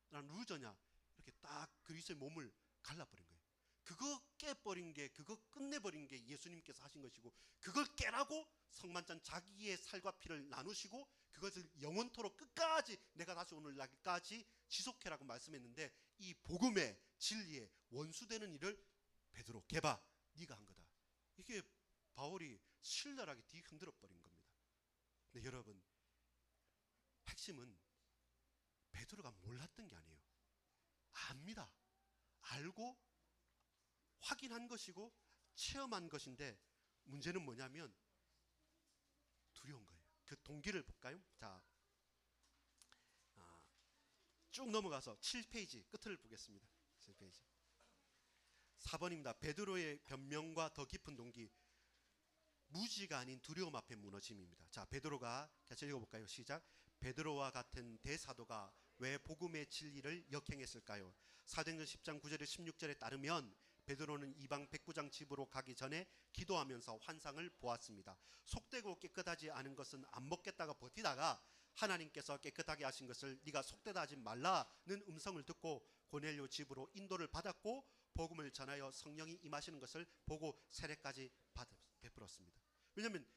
난 루저냐, 이렇게 딱 그리스도의 몸을 갈라버린 거예요. 그거 깨버린 게, 그거 끝내버린 게 예수님께서 하신 것이고, 그걸 깨라고 성만찬 자기의 살과 피를 나누시고 그것을 영원토록 끝까지 내가 다시 오늘날까지 지속해라고 말씀했는데, 이 복음의 진리의 원수되는 일을 베드로 개바 네가 한 거다. 이게 바울이 신랄하게 뒤흔들어 버린 겁니다. 근데 여러분, 핵심은 베드로가 몰랐던 게 아니에요. 압니다. 알고 확인한 것이고 체험한 것인데, 문제는 뭐냐면 두려운 거예요. 그 동기를 볼까요? 자, 쭉 넘어가서 7페이지 끝을 보겠습니다. 7페이지 4번입니다. 베드로의 변명과 더 깊은 동기, 무지가 아닌 두려움 앞에 무너짐입니다. 자, 베드로가 같이 읽어볼까요? 시작. 베드로와 같은 대사도가 왜 복음의 진리를 역행했을까요? 사도행전 10장 9절에 16절에 따르면 베드로는 이방 백부장 집으로 가기 전에 기도하면서 환상을 보았습니다. 속되고 깨끗하지 않은 것은 안 먹겠다가 버티다가 하나님께서 깨끗하게 하신 것을 네가 속되다 하지 말라는 음성을 듣고 고넬료 집으로 인도를 받았고, 복음을 전하여 성령이 임하시는 것을 보고 세례까지 베풀었습니다. 왜냐하면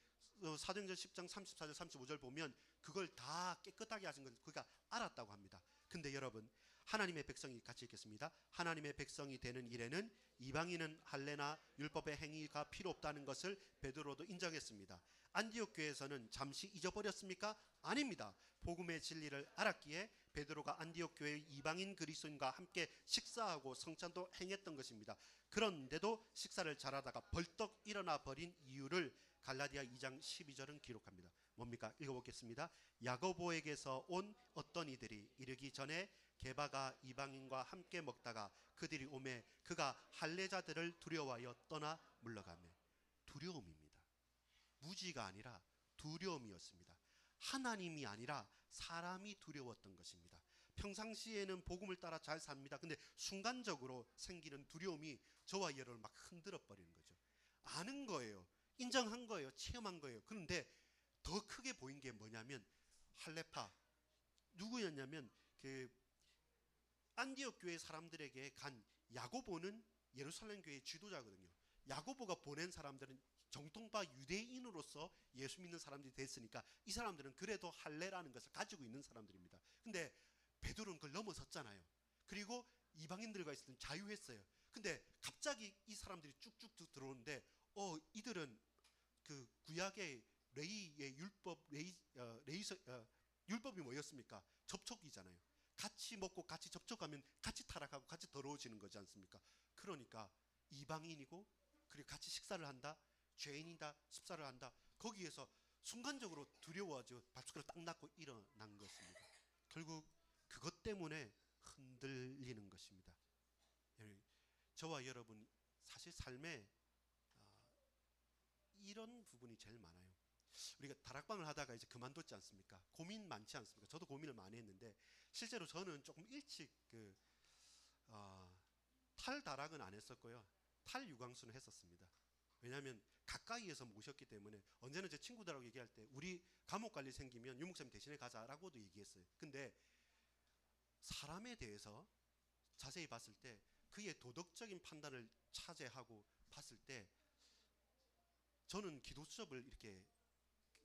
사도행전 10장 34절 35절 보면 그걸 다 깨끗하게 하신 걸 그가 알았다고 합니다. 근데 여러분, 하나님의 백성이, 같이 읽겠습니다. 하나님의 백성이 되는 일에는 이방인은 할례나 율법의 행위가 필요 없다는 것을 베드로도 인정했습니다. 안디옥 교회에서는 잠시 잊어버렸습니까? 아닙니다. 복음의 진리를 알았기에 베드로가 안디옥 교회의 이방인 그리스도인과 함께 식사하고 성찬도 행했던 것입니다. 그런데도 식사를 잘하다가 벌떡 일어나 버린 이유를 갈라디아 2장 12절은 기록합니다. 뭡니까? 읽어보겠습니다. 야고보에게서 온 어떤 이들이 이르기 전에 게바가 이방인과 함께 먹다가 그들이 오매 그가 할례자들을 두려워하여 떠나 물러가매. 두려움입니다. 무지가 아니라 두려움이었습니다. 하나님이 아니라 사람이 두려웠던 것입니다. 평상시에는 복음을 따라 잘 삽니다. 근데 순간적으로 생기는 두려움이 저와 여러분을 막 흔들어 버리는 거죠. 아는 거예요. 인정한 거예요. 체험한 거예요. 그런데 더 크게 보인 게 뭐냐면, 할례파 누구였냐면 그 안디옥 교회 사람들에게 간 야고보는 예루살렘 교회의 지도자거든요. 야고보가 보낸 사람들은 정통파 유대인으로서 예수 믿는 사람들이 됐으니까 이 사람들은 그래도 할례라는 것을 가지고 있는 사람들입니다. 근데 베드로는 그걸 넘어섰잖아요. 그리고 이방인들과 있을 때 자유했어요. 근데 갑자기 이 사람들이 쭉쭉 들어오는데, 이들은 그 구약의 레이의 율법이 뭐였습니까? 접촉이잖아요. 같이 먹고 같이 접촉하면 같이 타락하고 같이 더러워지는 거지 않습니까? 그러니까 이방인이고 그리고 같이 식사를 한다, 죄인이다, 습사를 한다. 거기에서 순간적으로 두려워져 발수를 딱 낳고 일어난 것입니다. 결국 그것 때문에 흔들리는 것입니다. 저와 여러분 사실 삶에 이런 부분이 제일 많아요. 우리가 다락방을 하다가 이제 그만뒀지 않습니까? 고민 많지 않습니까? 저도 고민을 많이 했는데 실제로 저는 조금 일찍 탈다락은 안 했었고요. 탈유광수는 했었습니다. 왜냐하면 가까이에서 모셨기 때문에 언제나 제 친구들하고 얘기할 때 우리 감옥관리 생기면 유목사님 대신에 가자라고도 얘기했어요. 근데 사람에 대해서 자세히 봤을 때 그의 도덕적인 판단을 차지하고 봤을 때 저는 기도수첩을 이렇게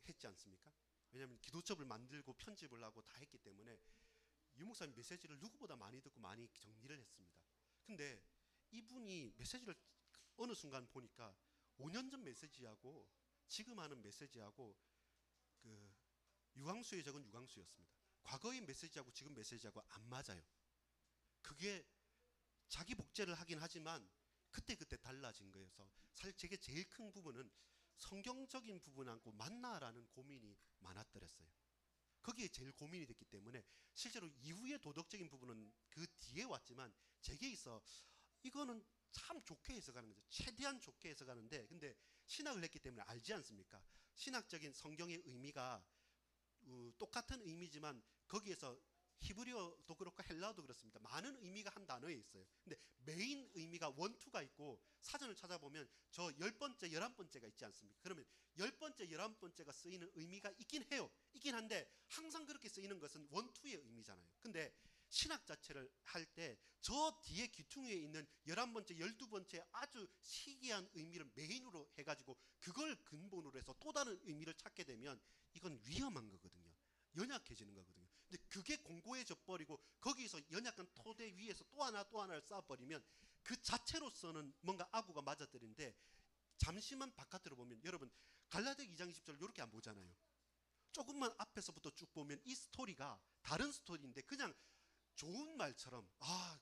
했지 않습니까? 왜냐하면 기도첩을 만들고 편집을 하고 다 했기 때문에 유목사님 메시지를 누구보다 많이 듣고 많이 정리를 했습니다. 근데 이분이 메시지를 어느 순간 보니까 5년 전 메시지하고 지금 하는 메시지하고 그 유광수에 적은 유광수였습니다. 과거의 메시지하고 지금 메시지하고 안 맞아요. 그게 자기 복제를 하긴 하지만 그때그때 달라진 거여서 사실 제게 제일 큰 부분은 성경적인 부분하고 맞나라는 고민이 많았더랬어요. 거기에 제일 고민이 됐기 때문에 실제로 이후의 도덕적인 부분은 그 뒤에 왔지만 제게 있어 이거는 참 좋게 해석하는 거죠. 최대한 좋게 해석하는데, 근데 신학을 했기 때문에 알지 않습니까? 신학적인 성경의 의미가 똑같은 의미지만 거기에서 히브리어도 그렇고 헬라어도 그렇습니다. 많은 의미가 한 단어에 있어요. 근데 메인 의미가 원투가 있고, 사전을 찾아보면 저 10번째, 11번째가 있지 않습니까? 그러면 10번째, 11번째가 쓰이는 의미가 있긴 해요. 있긴 한데 항상 그렇게 쓰이는 것은 원투의 의미잖아요. 근데 신학 자체를 할 때 저 뒤에 귀퉁이에 있는 11번째, 12번째 아주 희귀한 의미를 메인으로 해가지고 그걸 근본으로 해서 또 다른 의미를 찾게 되면 이건 위험한 거거든요. 연약해지는 거거든요. 근데 그게 공고해져 버리고 거기서 연약한 토대 위에서 또 하나를 쌓아버리면 그 자체로서는 뭔가 아구가 맞아떨리는데, 잠시만 바깥으로 보면 여러분 갈라디아 2장 20절 이렇게 안 보잖아요. 조금만 앞에서부터 쭉 보면 이 스토리가 다른 스토리인데 그냥 좋은 말처럼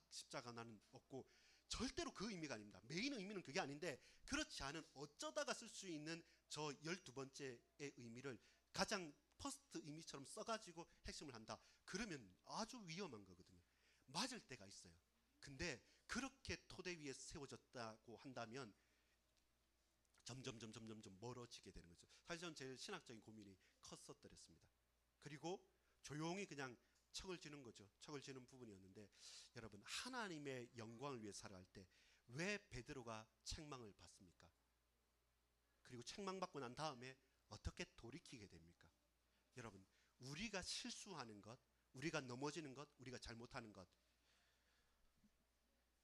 십자가 나는 없고, 절대로 그 의미가 아닙니다. 메인 의미는 그게 아닌데 그렇지 않은 어쩌다가 쓸 수 있는 저 12번째의 의미를 가장 퍼스트 의미처럼 써가지고 핵심을 한다. 그러면 아주 위험한 거거든요. 맞을 때가 있어요. 근데 그렇게 토대 위에 세워졌다고 한다면 점점 멀어지게 되는 거죠. 사실 저는 제일 신학적인 고민이 컸었더랬습니다. 그리고 조용히 그냥 척을 지는 거죠. 척을 지는 부분이었는데, 여러분 하나님의 영광을 위해 살아갈 때 왜 베드로가 책망을 받습니까? 그리고 책망받고 난 다음에 어떻게 돌이키게 됩니까? 여러분 우리가 실수하는 것, 우리가 넘어지는 것, 우리가 잘못하는 것,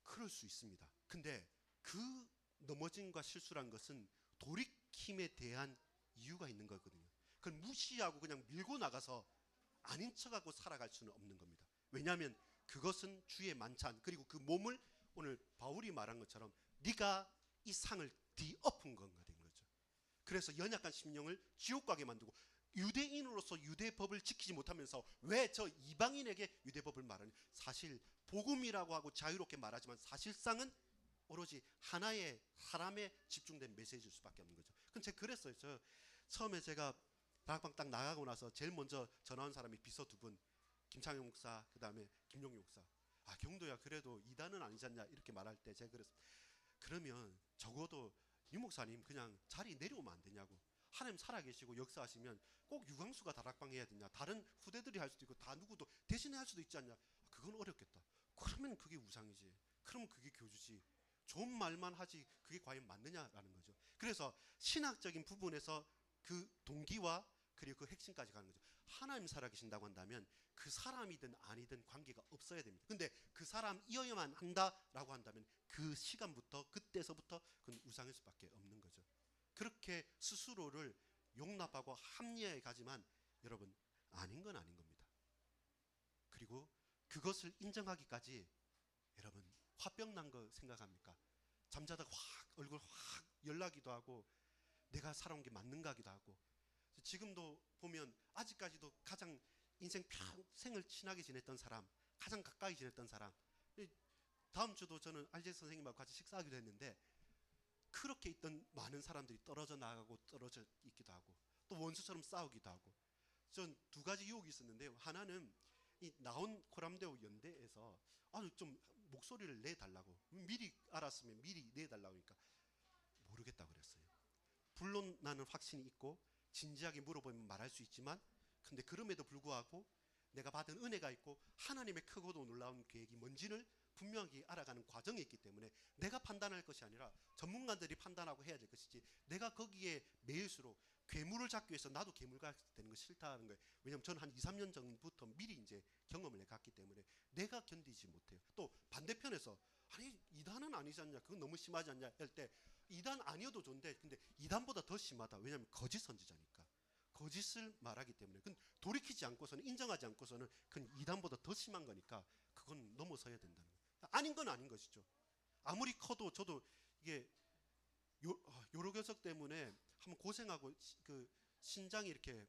그럴 수 있습니다. 근데 그 넘어짐과 실수란 것은 돌이킴에 대한 이유가 있는 거거든요. 그걸 무시하고 그냥 밀고 나가서 아닌 척하고 살아갈 수는 없는 겁니다. 왜냐하면 그것은 주의 만찬, 그리고 그 몸을 오늘 바울이 말한 것처럼 네가 이 상을 뒤엎은 건가 된 거죠. 그래서 연약한 심령을 지옥 가게 만들고, 유대인으로서 유대법을 지키지 못하면서 왜 저 이방인에게 유대법을 말하냐. 사실 복음이라고 하고 자유롭게 말하지만 사실상은 오로지 하나의 사람에 집중된 메시지일 수밖에 없는 거죠. 그럼 제가 그랬어요. 처음에 제가 다락방 딱 나가고 나서 제일 먼저 전화한 사람이 비서 두 분, 김창영 목사, 그 다음에 김용희 목사. 경도야 그래도 이단은 아니지 않냐 이렇게 말할 때 제가 그랬어요. 그러면 적어도 유 목사님 그냥 자리 내려오면 안 되냐고. 하나님 살아계시고 역사하시면 꼭 유광수가 다락방 해야 되냐, 다른 후대들이 할 수도 있고 다 누구도 대신에 할 수도 있지 않냐. 그건 어렵겠다. 그러면 그게 우상이지, 그러면 그게 교주지, 좋은 말만 하지 그게 과연 맞느냐라는 거죠. 그래서 신학적인 부분에서 그 동기와 그리고 그 핵심까지 가는 거죠. 하나님 살아계신다고 한다면 그 사람이든 아니든 관계가 없어야 됩니다. 근데 그 사람이어야만 한다라고 한다면 그 시간부터, 그때서부터 그건 우상일 수밖에 없는 거죠. 그렇게 스스로를 용납하고 합리화해 가지만 여러분 아닌 건 아닌 겁니다. 그리고 그것을 인정하기까지, 여러분 화병 난 거 생각합니까? 잠자다가 확 얼굴 확 열나기도 하고 내가 살아온 게 맞는가 하기도 하고, 지금도 보면 아직까지도 가장 인생 평생을 친하게 지냈던 사람, 가장 가까이 지냈던 사람, 다음 주도 저는 알제스 선생님하고 같이 식사하기도 했는데 그렇게 있던 많은 사람들이 떨어져 나가고 떨어져 있기도 하고 또 원수처럼 싸우기도 하고. 전 두 가지 유혹이 있었는데요. 하나는 이 나온 코람데오 연대에서 좀 목소리를 내달라고, 미리 알았으면 미리 내달라고 하니까 모르겠다고 그랬어요. 물론 나는 확신이 있고 진지하게 물어보면 말할 수 있지만, 근데 그럼에도 불구하고 내가 받은 은혜가 있고 하나님의 크고도 놀라운 계획이 뭔지를 분명히 알아가는 과정이 있기 때문에 내가 판단할 것이 아니라 전문가들이 판단하고 해야 될 것이지, 내가 거기에 매일수록 괴물을 잡기 위해서 나도 괴물가 되는 거 싫다는 거예요. 왜냐하면 저는 한 2, 3년 전부터 미리 이제 경험을 해갔기 때문에 내가 견디지 못해요. 또 반대편에서 이단은 아니지 않냐, 그건 너무 심하지 않냐 할 때 이단 아니어도 좋은데 근데 이단보다 더 심하다. 왜냐하면 거짓 선지자니까 거짓을 말하기 때문에. 그건 돌이키지 않고서는, 인정하지 않고서는 그건 이단보다 더 심한 거니까 그건 넘어서야 된다는 거예요. 아닌 건 아닌 것이죠. 아무리 커도 저도 이게 요로 결석 때문에 한번 고생하고 그 신장이 이렇게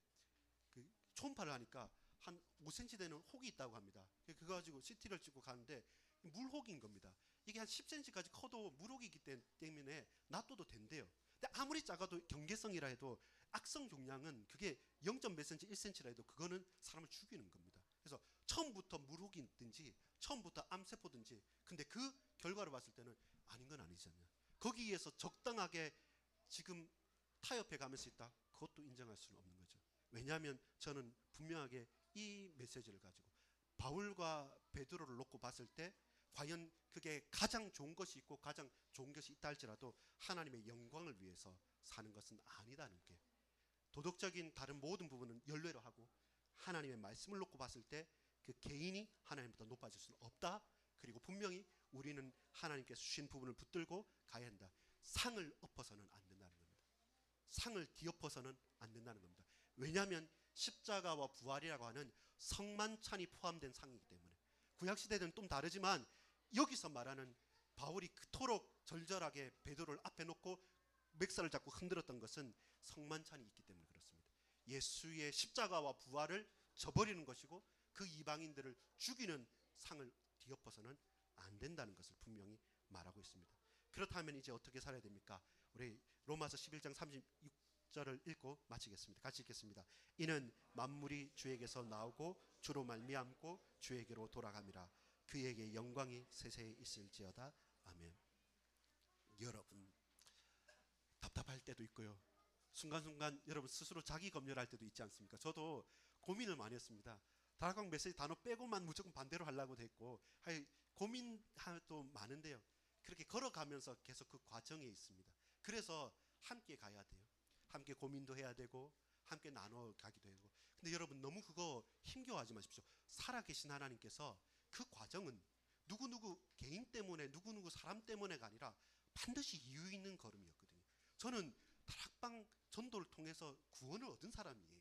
그 초음파를 하니까 한 5cm 되는 혹이 있다고 합니다. 그거 가지고 CT를 찍고 가는데 물혹인 겁니다. 이게 한 10cm까지 커도 물혹이기 때문에 놔둬도 된대요. 근데 아무리 작아도 경계성이라 해도 악성 종양은 그게 0. 몇 cm, 1cm라 해도 그거는 사람을 죽이는 겁니다. 그래서 처음부터 물혹이든지 처음부터 암세포든지, 근데 그 결과를 봤을 때는 아닌 건 아니잖아요. 거기에서 적당하게 지금 타협해 가면서 있다, 그것도 인정할 수는 없는 거죠. 왜냐하면 저는 분명하게 이 메시지를 가지고 바울과 베드로를 놓고 봤을 때 과연 그게 가장 좋은 것이 있고 가장 좋은 것이 있다 할지라도 하나님의 영광을 위해서 사는 것은 아니다는 게, 도덕적인 다른 모든 부분은 연례로 하고 하나님의 말씀을 놓고 봤을 때 그 개인이 하나님보다 높아질 수는 없다. 그리고 분명히 우리는 하나님께서 주신 부분을 붙들고 가야 한다. 상을 엎어서는 안 된다는 겁니다. 상을 뒤엎어서는 안 된다는 겁니다. 왜냐하면 십자가와 부활이라고 하는 성만찬이 포함된 상이기 때문에. 구약시대는 좀 다르지만 여기서 말하는 바울이 그토록 절절하게 베드로를 앞에 놓고 맥살을 잡고 흔들었던 것은 성만찬이 있기 때문에 그렇습니다. 예수의 십자가와 부활을 저버리는 것이고 그 이방인들을 죽이는 상을 뒤엎어서는 안 된다는 것을 분명히 말하고 있습니다. 그렇다면 이제 어떻게 살아야 됩니까? 우리 로마서 11장 36절을 읽고 마치겠습니다. 같이 읽겠습니다. 이는 만물이 주에게서 나오고 주로 말미암고 주에게로 돌아갑니다. 그에게 영광이 세세에 있을지어다. 아멘. 여러분, 답답할 때도 있고요. 순간순간 여러분 스스로 자기 검열할 때도 있지 않습니까? 저도 고민을 많이 했습니다. 다락방 메시지 단어 빼고만 무조건 반대로 하려고 했고, 고민할 또 많은데요. 그렇게 걸어가면서 계속 그 과정에 있습니다. 그래서 함께 가야 돼요. 함께 고민도 해야 되고 함께 나눠 가기도 되고. 근데 여러분 너무 그거 힘겨워하지 마십시오. 살아계신 하나님께서 그 과정은 누구누구 개인 때문에 누구누구 사람 때문에가 아니라 반드시 이유 있는 걸음이었거든요. 저는 다락방 전도를 통해서 구원을 얻은 사람이에요.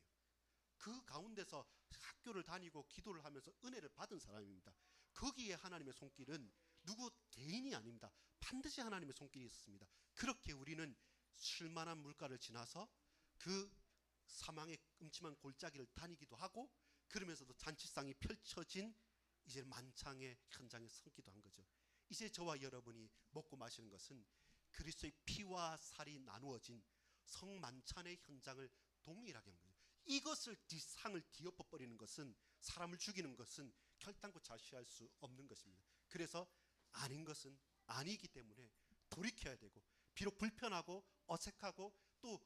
그 가운데서 학교를 다니고 기도를 하면서 은혜를 받은 사람입니다. 거기에 하나님의 손길은 누구 개인이 아닙니다. 반드시 하나님의 손길이 있었습니다. 그렇게 우리는 쉴만한 물가를 지나서 그 사망의 음침한 골짜기를 다니기도 하고, 그러면서도 잔치상이 펼쳐진 이제 만찬의 현장에 서기도 한 거죠. 이제 저와 여러분이 먹고 마시는 것은 그리스도의 피와 살이 나누어진 성만찬의 현장을 동일하게 한 거죠. 이것을 상을 뒤엎어 버리는 것은, 사람을 죽이는 것은 결단코 자시할 수 없는 것입니다. 그래서 아닌 것은 아니기 때문에 돌이켜야 되고, 비록 불편하고 어색하고 또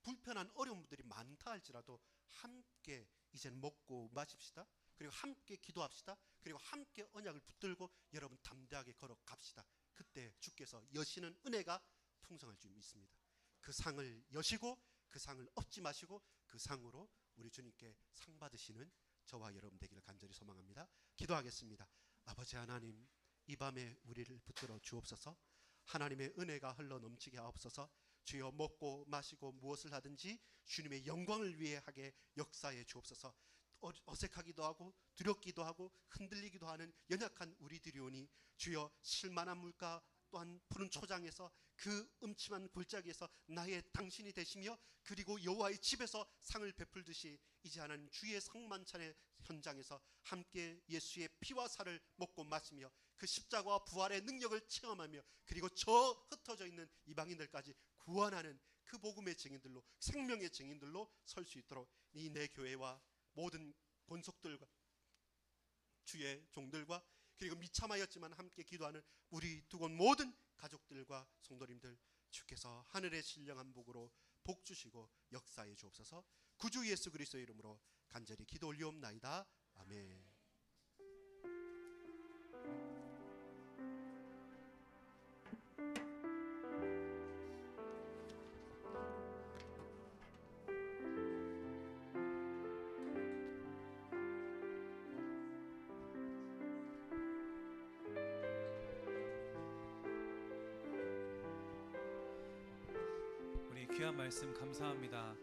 불편한 어려움들이 많다 할지라도 함께 이제는 먹고 마십시다. 그리고 함께 기도합시다. 그리고 함께 언약을 붙들고 여러분 담대하게 걸어갑시다. 그때 주께서 여시는 은혜가 풍성할 줄 믿습니다. 그 상을 여시고 그 상을 엎지 마시고 그 상으로 우리 주님께 상 받으시는 저와 여러분 되기를 간절히 소망합니다. 기도하겠습니다. 아버지 하나님, 이 밤에 우리를 붙들어 주옵소서. 하나님의 은혜가 흘러 넘치게 하옵소서. 주여, 먹고 마시고 무엇을 하든지 주님의 영광을 위해 하게 역사해 주옵소서. 어색하기도 하고 두렵기도 하고 흔들리기도 하는 연약한 우리들이 오니 주여, 실만한 물가 또한 푸른 초장에서 그 음침한 골짜기에서 나의 당신이 되시며, 그리고 여호와의 집에서 상을 베풀듯이 이제 하나님 주의 성만찬의 현장에서 함께 예수의 피와 살을 먹고 마시며 그 십자가와 부활의 능력을 체험하며, 그리고 저 흩어져 있는 이방인들까지 구원하는 그 복음의 증인들로, 생명의 증인들로 설 수 있도록 이 내 교회와 모든 권속들과 주의 종들과 그리고 미참하였지만 함께 기도하는 우리 두 곳 모든 가족들과 성도님들, 주께서 하늘의 신령한 복으로 복 주시고 역사해 주옵소서. 구주 예수 그리스도의 이름으로 간절히 기도 올리옵나이다. 아멘. 귀한 말씀 감사합니다.